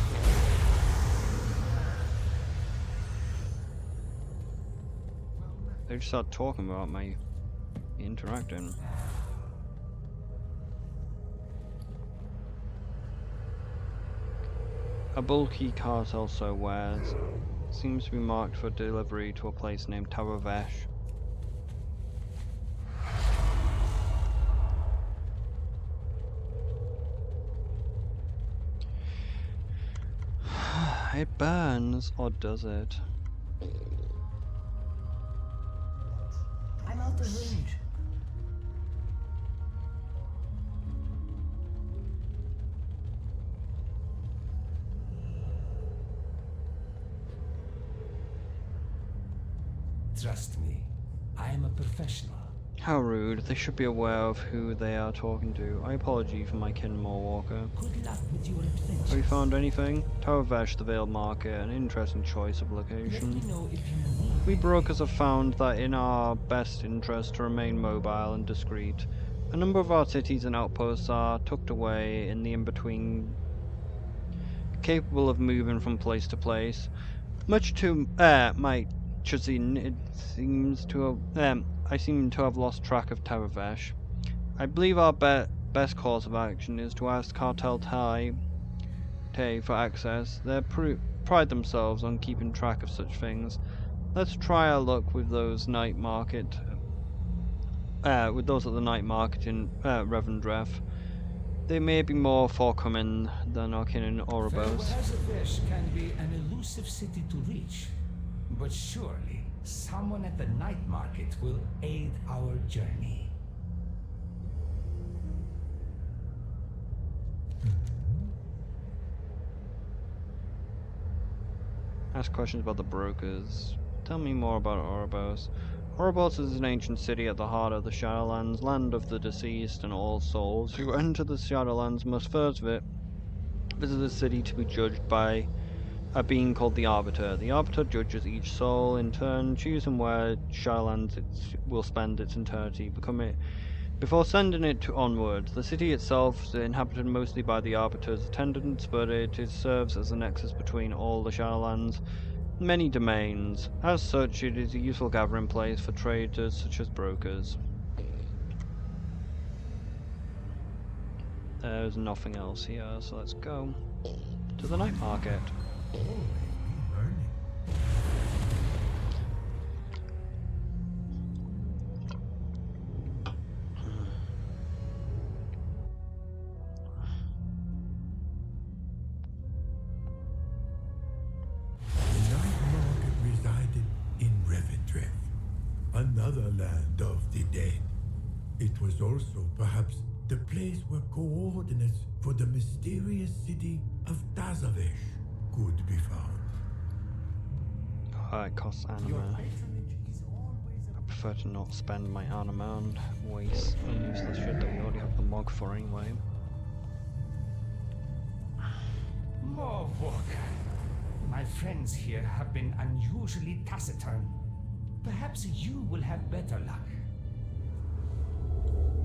They just start talking about me interacting. A bulky cart also wears. Seems to be marked for delivery to a place named Taravesh. It burns, or does it? I'm out of range. Trust me, I am a professional. How rude. They should be aware of who they are talking to. I apologize for my kin, Walker. Good luck with your Have adventure. you found anything? Taravesh, the Veiled Market, an interesting choice of Let me location. know if you need. We brokers have found that in our best interest to remain mobile and discreet. A number of our cities and outposts are tucked away in the in-between, capable of moving from place to place. Much to my chagrin, it seems to have, I seem to have lost track of Taravesh. I believe our best course of action is to ask Cartel Tay for access. They pride themselves on keeping track of such things. Let's try our luck with those night market, with those at the night market in Revendreth. They may be more forthcoming than our kin in Oribos. Taravesh can be an elusive city to reach, but surely someone at the night market will aid our journey. Ask questions about the brokers. Tell me more about Oribos. Oribos is an ancient city at the heart of the Shadowlands, land of the deceased and all souls. Who enter the Shadowlands must first visit the city to be judged by a being called the Arbiter. The Arbiter judges each soul in turn, choosing where Shadowlands will spend its eternity, before sending it onward. The city itself is inhabited mostly by the Arbiter's attendants, but it serves as a nexus between all the Shadowlands' many domains. As such, it is a useful gathering place for traders such as brokers. There's nothing else here, so let's go to the night market. Burning. The night market resided in Revendreth, another land of the dead. It was also perhaps the place where coordinates for the mysterious city of Tazavesh could be found. It costs anima. I prefer to not spend my anima on waste and useless shit that we already have the mog for anyway. More Walker. My friends here have been unusually taciturn. Perhaps you will have better luck.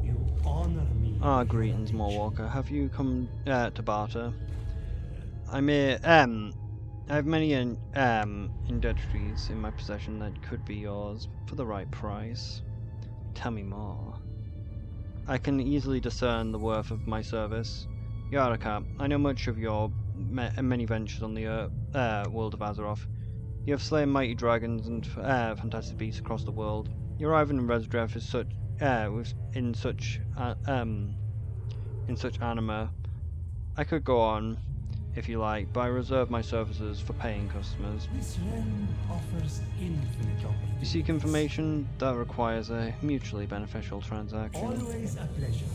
You honor me. Greetings, Morwalker. Have you come to barter? I have many industries in my possession that could be yours for the right price. Tell me more. I can easily discern the worth of my service. Yaraka, I know much of your many ventures on the world of Azeroth. You have slain mighty dragons and fantastic beasts across the world. Your arrival in Revendreth is in such anima. I could go on, if you like, but I reserve my services for paying customers. This realm offers infinite opportunity. You seek information that requires a mutually beneficial transaction. Always a pleasure.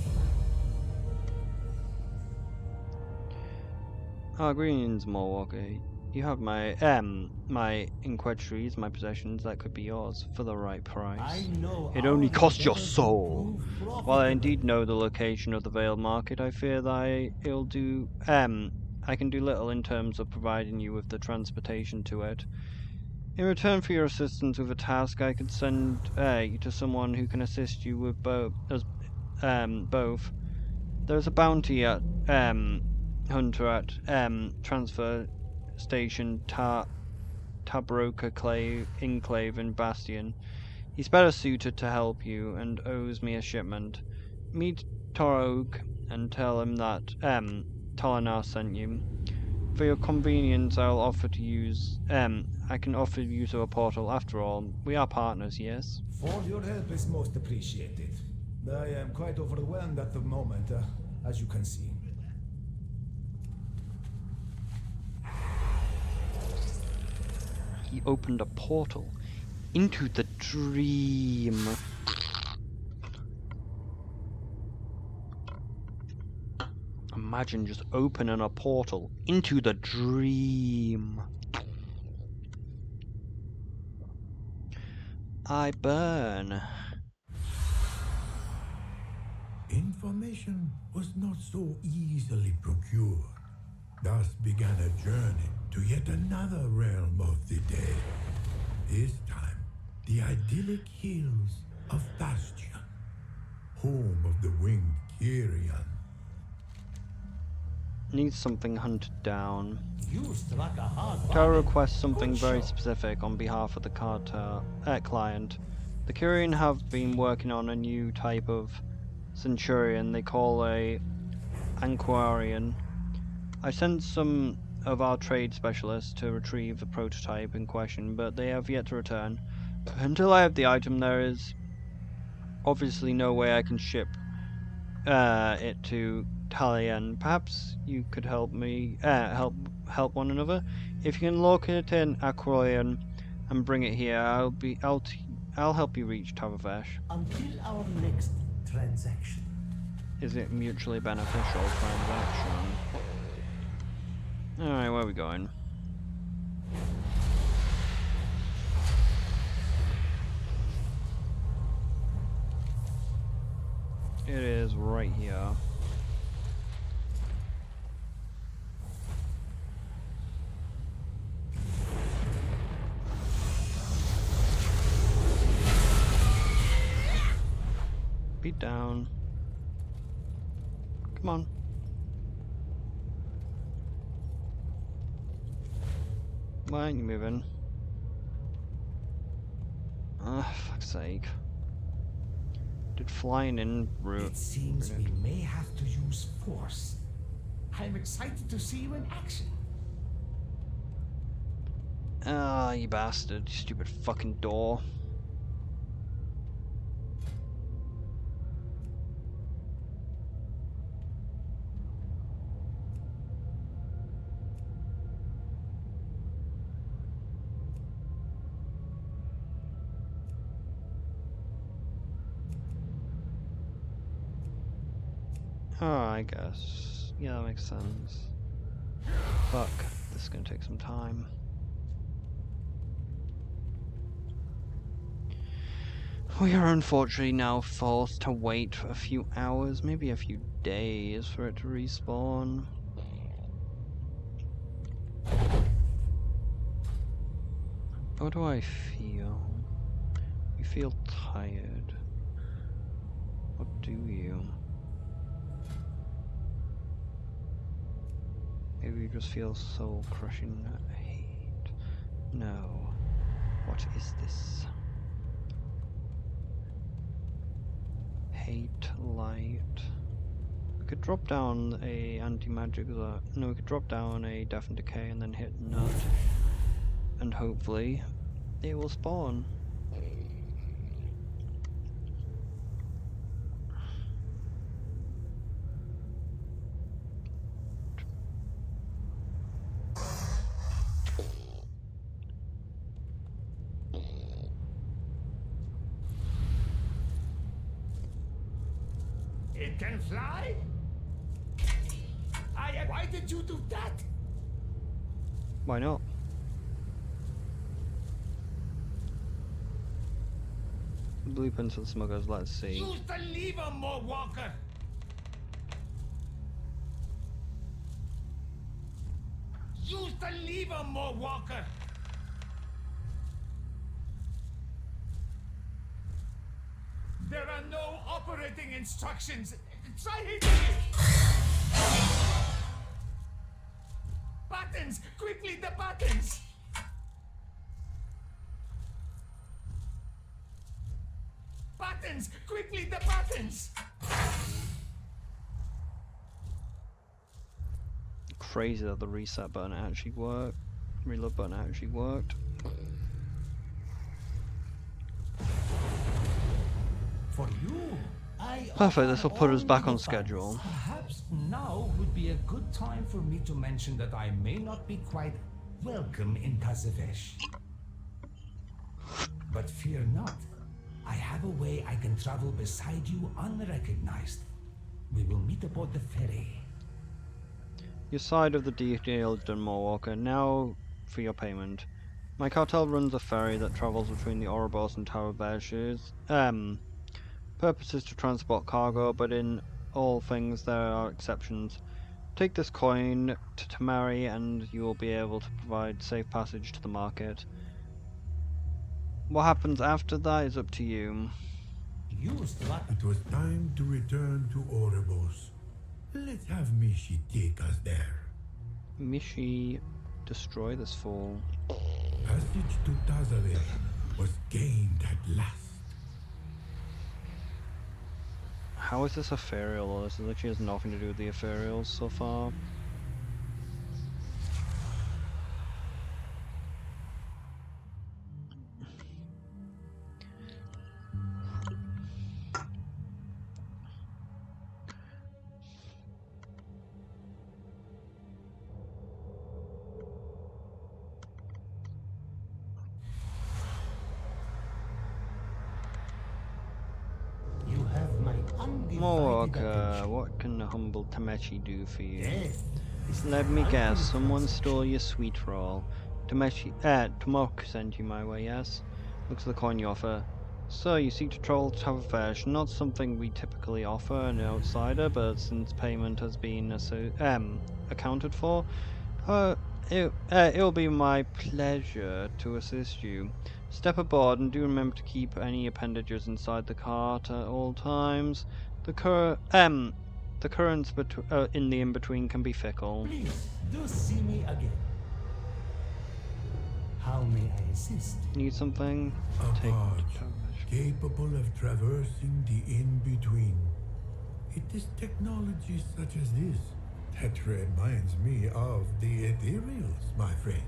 Greetings, Morwalker. You have my inquetries, my possessions that could be yours for the right price. I know It our only costs your endeavors soul. will prove While I profitable. indeed know the location of the Veiled Market, I fear that I can do little in terms of providing you with the transportation to it. In return for your assistance with a task, I could send you to someone who can assist you with both. There's a bounty at hunter at transfer station Tabroka Enclave in Bastion. He's better suited to help you and owes me a shipment. Meet Torog and tell him that Tolanar sent you. For your convenience, I can offer you to a portal. After all, we are partners, yes? For your help is most appreciated. I am quite overwhelmed at the moment, as you can see. He opened a portal into the dream. Imagine just opening a portal into the dream. I burn. Information was not so easily procured. Thus began a journey to yet another realm of the dead. This time, the idyllic hills of Bastion, home of the winged Kyrian. Needs something hunted down. You struck a hard Tara bargain. requests something Good very show. specific on behalf of the client. The Kyrian have been working on a new type of Centurion they call a Anquarian. I sent some of our trade specialists to retrieve the prototype in question, but they have yet to return. Until I have the item, there is obviously no way I can ship it to Talion. Perhaps you could help me help one another. If you can locate an Aquarian and bring it here, I'll help you reach Tavavesh. Until our next transaction. Is it mutually beneficial transaction? Alright, where are we going? It is right here. Beat down. Come on. Why aren't you moving? Ah, fuck's sake. Did flying in route? It seems we may have to use force. I'm excited to see you in action. Ah, you bastard. You stupid fucking door. Oh, I guess. Yeah, that makes sense. Fuck. This is gonna take some time. We are unfortunately now forced to wait for a few hours, maybe a few days for it to respawn. How do I feel? You feel tired. What do you? Maybe you just feel soul-crushing hate. No. What is this? Hate, light. We could drop down a anti-magic. No, we could drop down a death and decay and then hit nut, and hopefully it will spawn. It can fly? Why did you do that? Why not? Blueprints of the smugglers, let's see. Use the lever, more walker. Use the lever, more walker. There are no operating instructions. Try hitting it! Buttons! Quickly, the buttons! Buttons! Quickly, the buttons! Crazy that the reset button actually worked. Reload button actually worked. For you, I Perfect, this will put us offer back only on the funds. schedule. Perhaps now would be a good time for me to mention that I may not be quite welcome in Tazavesh. But fear not. I have a way I can travel beside you unrecognized. We will meet aboard the ferry. Your side of the deal done, Lorewalker. Now for your payment. My cartel runs a ferry that travels between the Ouroboros and Tazavesh. Purpose is to transport cargo, but in all things there are exceptions. Take this coin to Tamari and you will be able to provide safe passage to the market. What happens after that is up to you. Used what? It was time to return to Orebos. Let's have Mishi take us there. Mishi, destroy this fool. Passage to Tazare was gained at last. How is this ethereal? This literally has nothing to do with the ethereals so far. You have my undivided Lorewalker, attention. what can the humble Tamechi do for you? Death is Let the me guess, ultimate someone consequence. stole your sweet roll. Tomok sent you my way, yes? Looks at the coin you offer. So, you seek to travel to Taversh, not something we typically offer an outsider, but since payment has been accounted for, it'll be my pleasure to assist you. Step aboard and do remember to keep any appendages inside the cart at all times. The currents in the in-between can be fickle. Please, do see me again. How may I assist? Need something? A Take barge Taversh. capable of traversing the in-between. It is technology such as this that reminds me of the ethereals, my friend.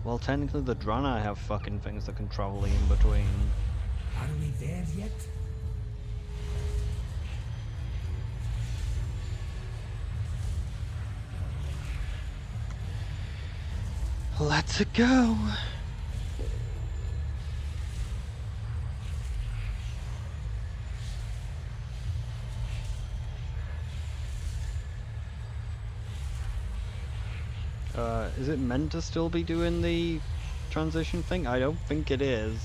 Well, technically the Draenei have fucking things that can travel the in-between. Are we there yet? Let's go! Is it meant to still be doing the transition thing? I don't think it is.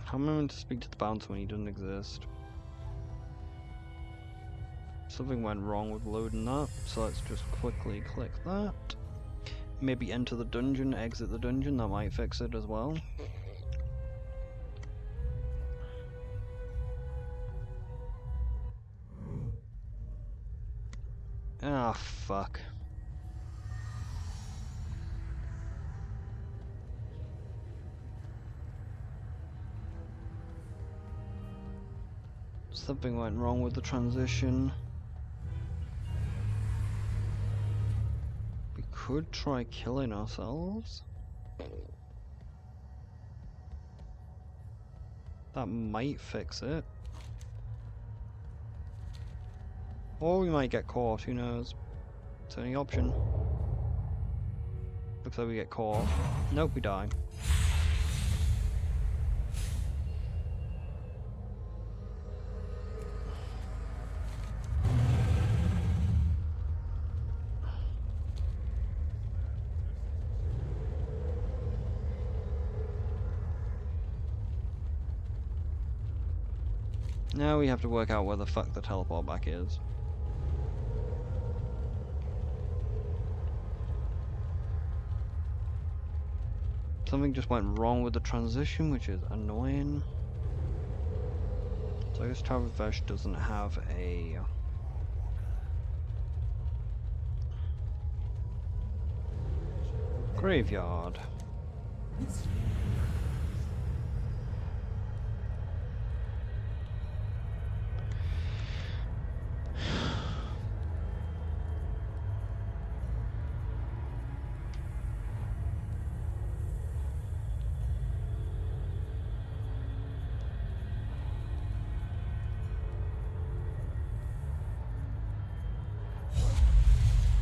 How am I meant to speak to the bouncer when he doesn't exist? Something went wrong with loading that, so let's just quickly click that. Maybe enter the dungeon, exit the dungeon, that might fix it as well. Ah, fuck. Something went wrong with the transition. We could try killing ourselves. That might fix it. Or we might get caught, who knows? It's the only option. Looks like we get caught. Nope, we die. Now we have to work out where the fuck the teleport back is. Something just went wrong with the transition, which is annoying. So I guess Traverse doesn't have a graveyard.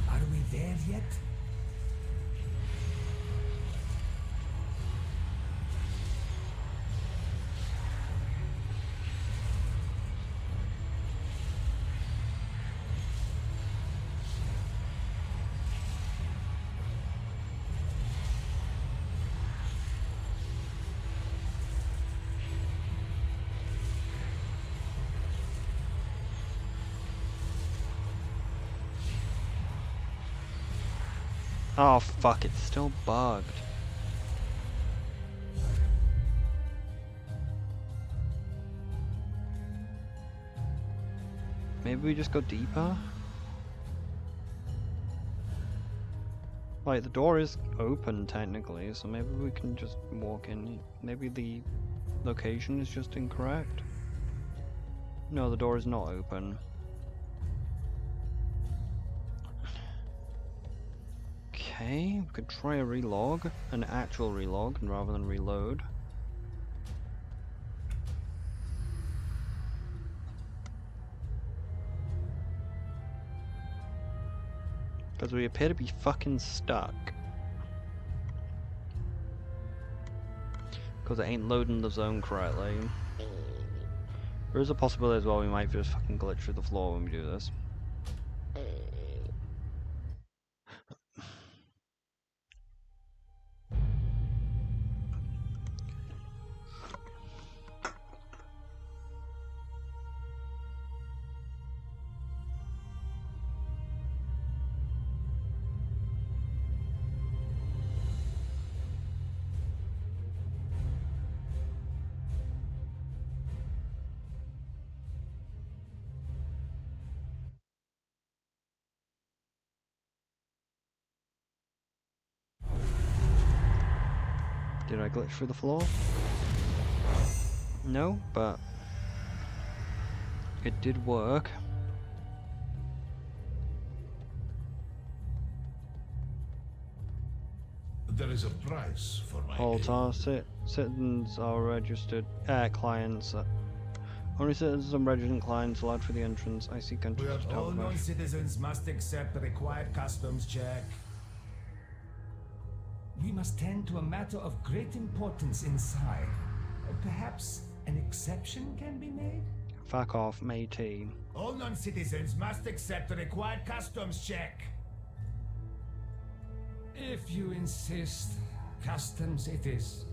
Are we there yet? Oh fuck, it's still bugged. Maybe we just go deeper? Like, the door is open technically, so maybe we can just walk in. Maybe the location is just incorrect? No, the door is not open. Okay, we could try a relog, an actual relog rather than reload. Because we appear to be fucking stuck. Because it ain't loading the zone correctly. There is a possibility as well we might just fucking glitch through the floor when we do this. Did I glitch through the floor? No, but it did work. There is a price for my All pain. citizens are registered clients. Only citizens and resident clients allowed for the entrance. I seek entrance to All Tower. non-citizens must accept the required customs check. We must tend to a matter of great importance inside. Perhaps an exception can be made? Fuck off, matey. All non-citizens must accept the required customs check. If you insist, customs it is.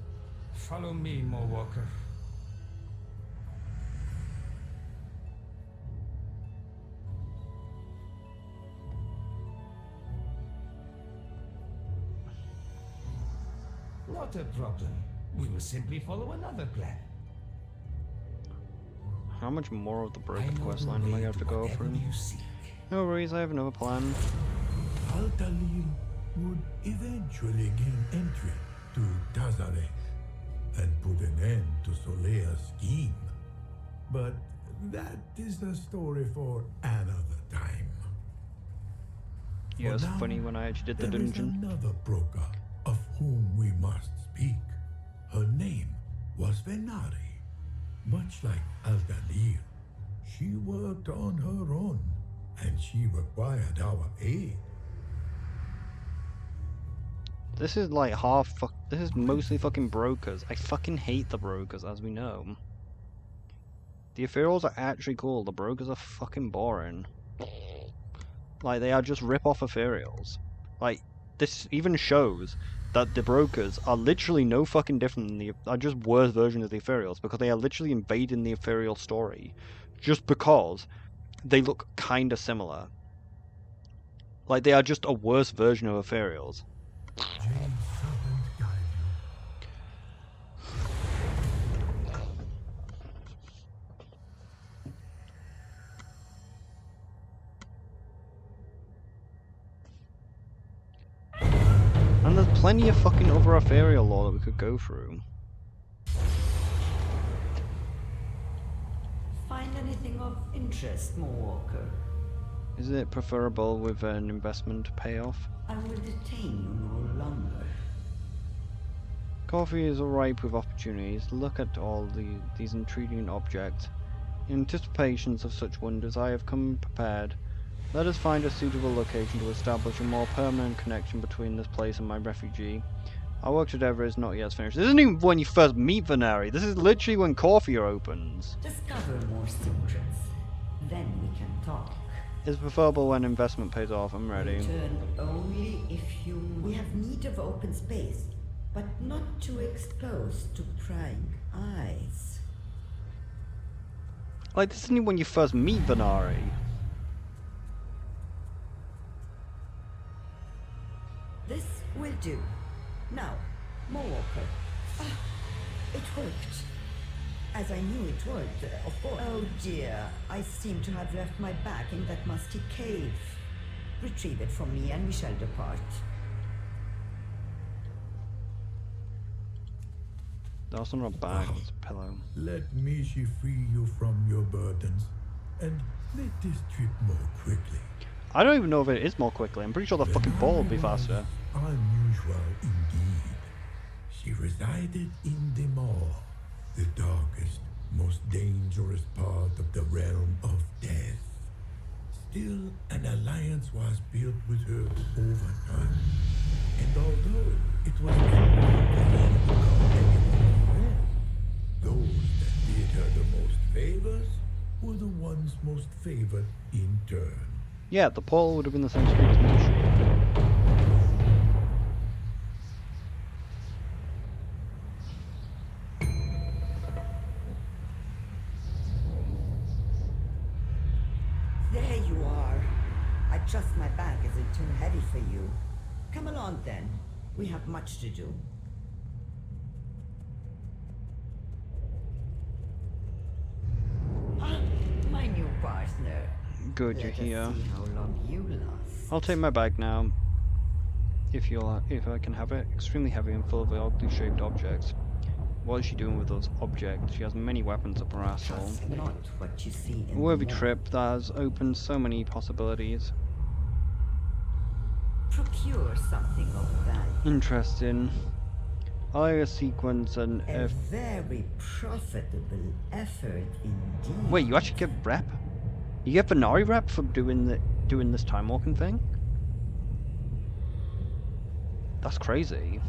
Follow me, Walker. Not a problem. We will simply follow another plan. How much more of the I broken know quest the line am I way going to have to to go whatever through? you seek. No worries, I have another plan. Altalir would eventually gain entry to Tazarek and put an end to Solea's scheme. But that is a story for another time. Yeah, it For was now, funny when I actually did the there is dungeon. another broker of whom we must speak. Her name was Venari. Much like Altalir, she worked on her own, and she required our aid. This is like this is mostly fucking brokers. I fucking hate the brokers, as we know. The ethereals are actually cool, the brokers are fucking boring. Like, they are just rip-off ethereals. Like, this even shows that the brokers are literally no fucking different than are just worse versions of the ethereals, because they are literally invading the ethereal story just because they look kinda similar. Like, they are just a worse version of ethereals. Jade's serpent guide And there's plenty of fucking other ethereal lore that we could go through. Find anything of interest, Moonwalker? Is it preferable with an investment payoff? I will detain you no longer. Coffee is ripe with opportunities. Look at all these intriguing objects. In anticipations of such wonders, I have come prepared. Let us find a suitable location to establish a more permanent connection between this place and my refugee. Our work together is not yet finished. This isn't even when you first meet Venari. This is literally when Corphia opens. Discover more secrets. Then we can talk. It's preferable when investment pays off. I'm ready. Return only if you... We have need of open space, but not too exposed to prying eyes. Like, this isn't even when you first meet Venari. This will do. Now, Moonwalker. Ah, it worked. As I knew it would, of course. Oh dear, I seem to have left my bag in that musty cave. Retrieve it from me and we shall depart. That's not a bag, it's a pillow. Let Mishi free you from your burdens, and make this trip more quickly. I don't even know if it is more quickly. I'm pretty sure the fucking ball will be faster. Unusual indeed. She resided in the Maw, the darkest, most dangerous part of the realm of death. Still, an alliance was built with her over time. And although it was those that did her the most favors were the ones most favored in turn. Yeah, the portal would have been the same speed as Mishi. There you are. I trust my bag isn't too heavy for you. Come along then. We have much to do. Ah, my new partner. Good, Let you're us here. see how long you last. I'll take my bag now. If I can have it. Extremely heavy and full of oddly shaped objects. What is she doing with those objects? She has many weapons up her asshole. Trust not what you see A in worthy the trip that has opened so many possibilities. Procure something of value. Interesting. I like a sequence and A very profitable effort indeed. wait, you actually get rep? You get Venari rep for doing this time walking thing? That's crazy.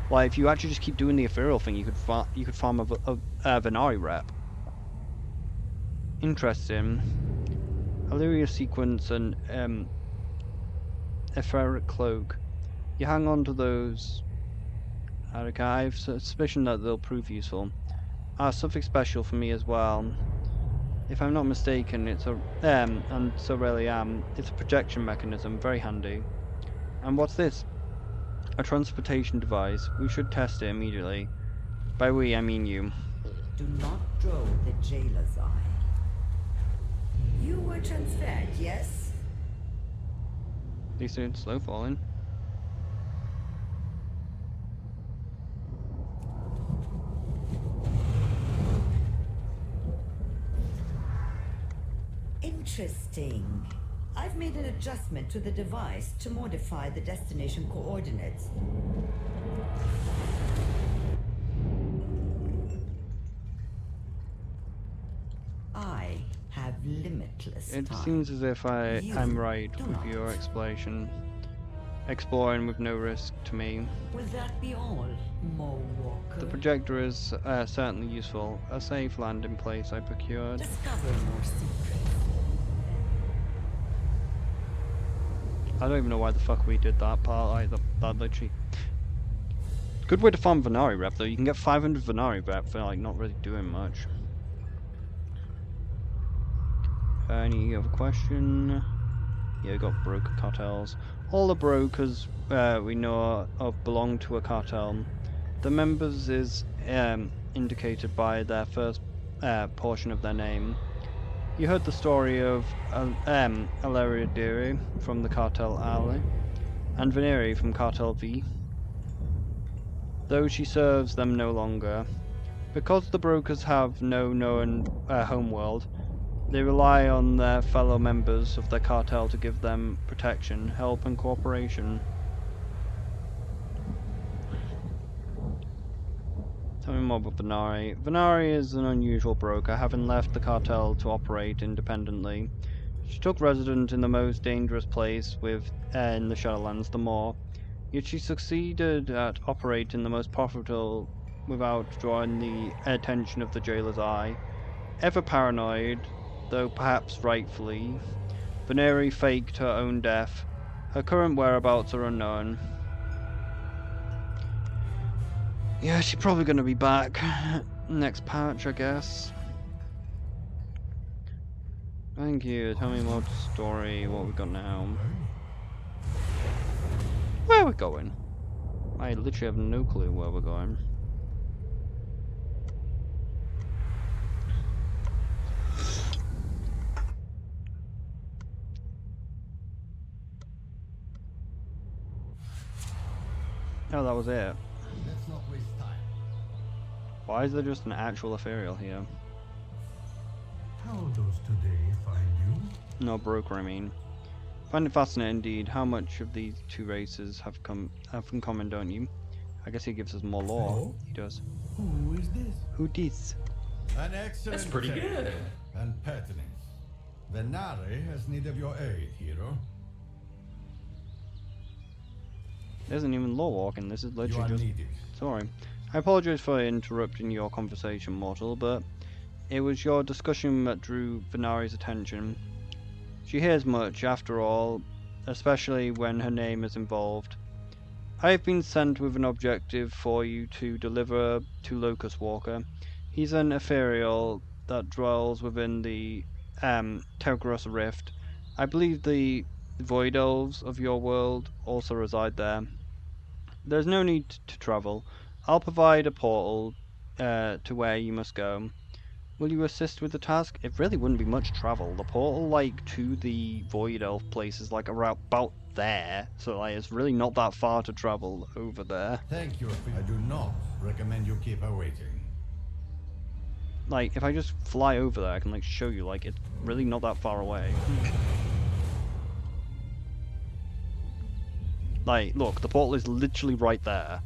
Like, if you actually just keep doing the ethereal thing, you could farm a Venari rep. Interesting. Illyria sequence and etheric cloak. You hang on to those. Okay, I have suspicion that they'll prove useful. Something special for me as well. If I'm not mistaken, it's a and so really am. It's a projection mechanism, very handy. And what's this? A transportation device. We should test it immediately. By we, I mean you. Do not draw the jailer's eye. You were transferred, yes? At least it's slow falling. Interesting. I've made an adjustment to the device to modify the destination coordinates. I have limitless It time. seems as if I'm right do with not. your explanation. Exploring with no risk to me. Will that be all, Moonwalker? The projector is certainly useful. A safe landing place I procured. Discover more secrets. I don't even know why the fuck we did that part. That literally Good way to farm Venari rep though. You can get 500 Venari rep for like not really doing much. Any other question? Yeah, we got broker cartels. All the brokers we know of belong to a cartel. The members is indicated by their first portion of their name. You heard the story of Alariadiri from the Cartel Ali, and Veneri from Cartel V, though she serves them no longer. Because the brokers have no known homeworld, they rely on their fellow members of the cartel to give them protection, help and cooperation. Tell me more about Venari. Venari is an unusual broker, having left the cartel to operate independently. She took residence in the most dangerous place in the Shadowlands, the Moor, yet she succeeded at operating the most profitable without drawing the attention of the jailer's eye. Ever paranoid, though perhaps rightfully, Veneri faked her own death. Her current whereabouts are unknown. Yeah, she's probably going to be back next patch, I guess. Thank you. Tell me more story. What we got now? Where are we going? I literally have no clue where we're going. Oh, that was it. Let's not waste time. Why is there just an actual ethereal here? How does today find you? No, broker, I mean. Find it fascinating indeed how much of these two races have in common, don't you? I guess he gives us more lore. Hello? He does. Who is this? Who dis? An excellent That's pretty tale good. and pertinent. Venari has need of your aid, hero. There isn't even lore walking, this is You literally are just... needed. Sorry. I apologize for interrupting your conversation, mortal, but it was your discussion that drew Venari's attention. She hears much, after all, especially when her name is involved. I have been sent with an objective for you to deliver to Locust Walker. He's an ethereal that dwells within the Tergros Rift. I believe the Void Elves of your world also reside there. There's no need to travel. I'll provide a portal to where you must go. Will you assist with the task? It really wouldn't be much travel. The portal, like, to the Void Elf place is, like, around about there. So, like, it's really not that far to travel over there. Thank you. I do not recommend you keep her waiting. Like, if I just fly over there, I can, like, show you, like, it's really not that far away. Like, look, the portal is literally right there.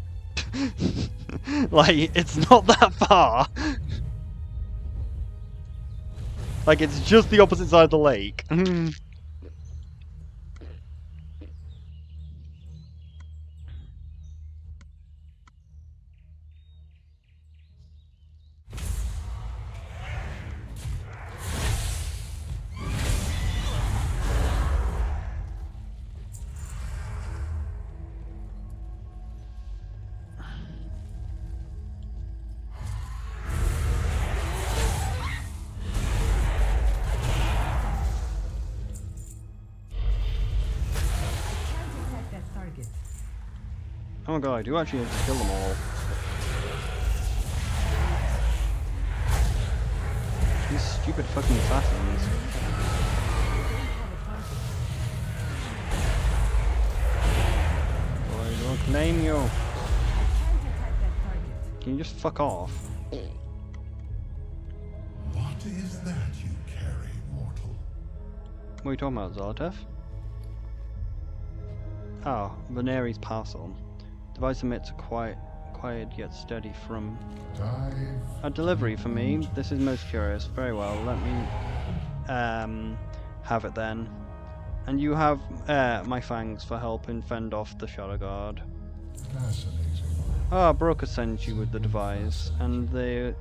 Like, it's not that far. Like, it's just the opposite side of the lake. Oh my god, I do actually have to kill them all. These stupid fucking assassins. Boy, don't claim you. Can you just fuck off? What is that you carry, mortal? What are you talking about, Zolotef? Oh, Veneri's parcel. Device emits a quiet yet steady from... Dive. A delivery for me. This is most curious. Very well, let me have it then. And you have my thanks for helping fend off the Shadow Guard. Fascinating. Ah, Broker sent you with the device, and they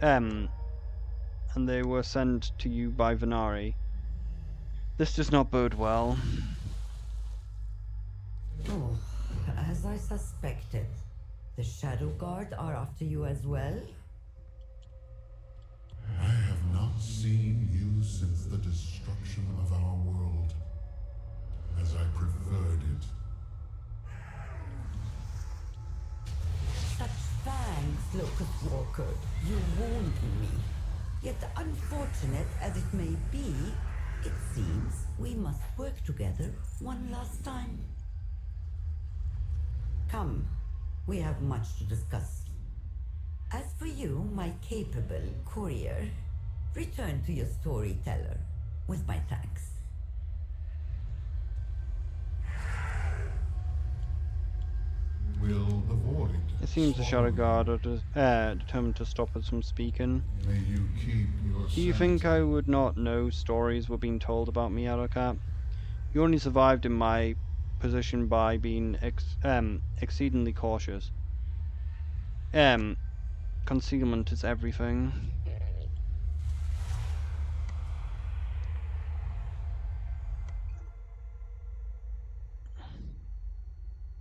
were sent to you by Venari. This does not bode well. Oh, as I suspected. The Shadow Guard are after you as well? I have not seen you since the destruction of our world, as I preferred it. Such thanks, Locust Walker. You warned me. Yet unfortunate as it may be, it seems we must work together one last time. Come, we have much to discuss. As for you, my capable courier, return to your storyteller with my thanks. Will the void It seems the swallow Shadow Guard are determined to stop us from speaking. you? May you keep your Do you think I sanity. would not know stories were being told about me, Adokat? You only survived in my position by being exceedingly cautious. Concealment is everything.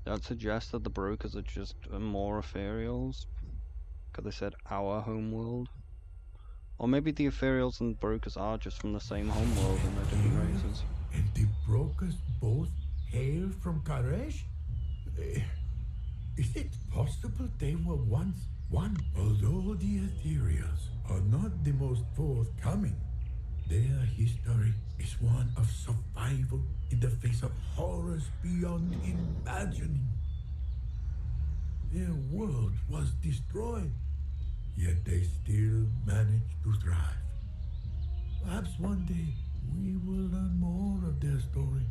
That suggests that the brokers are just more ethereals. Because they said our homeworld. Or maybe the ethereals and brokers are just from the same homeworld and they're different races. And the brokers both hail from Karesh? Eh, Is it possible they were once one? Although the ethereals are not the most forthcoming, their history is one of survival in the face of horrors beyond imagining. Their world was destroyed, yet they still managed to thrive. Perhaps one day we will learn more of their story.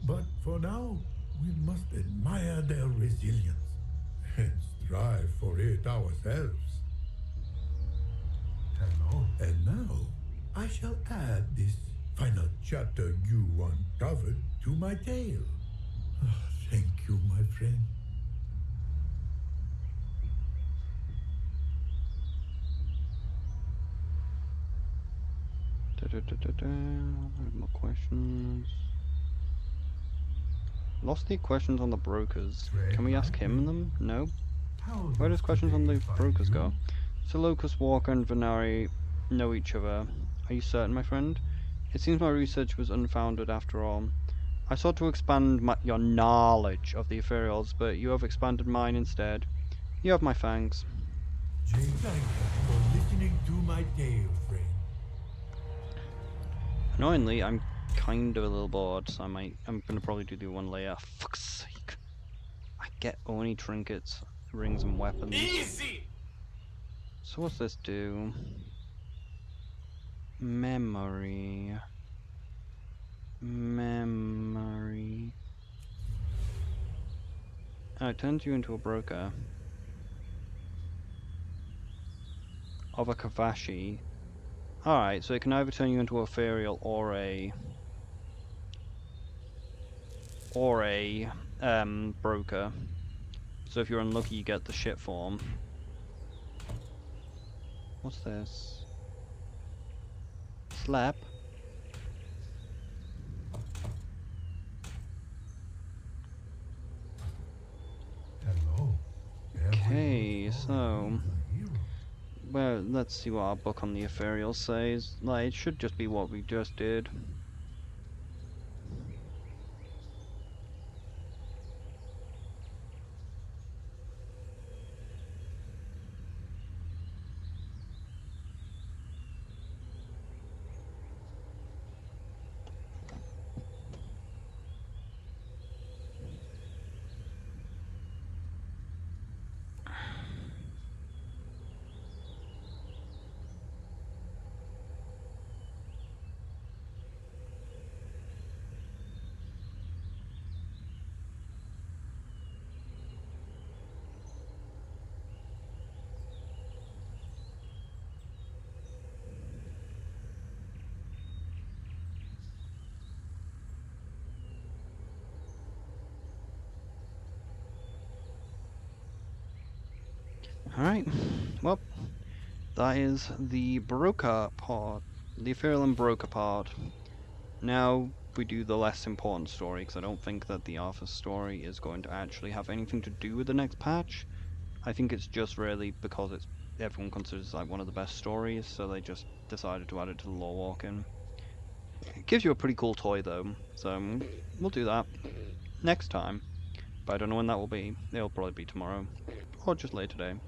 But for now, we must admire their resilience and strive for it ourselves. Hello. And now, I shall add this final chapter you uncovered to my tale. Ah, thank you, my friend. More questions. Lost the questions on the brokers. Can we ask him them? No. Where does questions on the brokers go? So Locust, Walker, and Venari know each other. Are you certain, my friend? It seems my research was unfounded after all. I sought to expand your knowledge of the ethereals, but you have expanded mine instead. You have my thanks. Thank you for listening to my tale, friend. Annoyingly, I'm kind of a little bored, so I'm gonna probably do the one layer. Fuck's sake. I get only trinkets, rings, and weapons. Easy! So what's this do? Memory. Memory. Oh, it turns you into a broker. Of a Kavashi. Alright, so it can either turn you into a ethereal or a broker. So if you're unlucky, you get the shit form. What's this? Slap? Hello. Okay, so... well, let's see what our book on the ethereal says. Like, it should just be what we just did. Alright, well, that is the broker part, the ethereal and broker part. Now we do the less important story, because I don't think that the Arthur story is going to actually have anything to do with the next patch. I think it's just really because it's everyone considers it like one of the best stories, so they just decided to add it to the lore walking. It gives you a pretty cool toy though, so we'll do that next time. But I don't know when that will be. It'll probably be tomorrow, or just later today.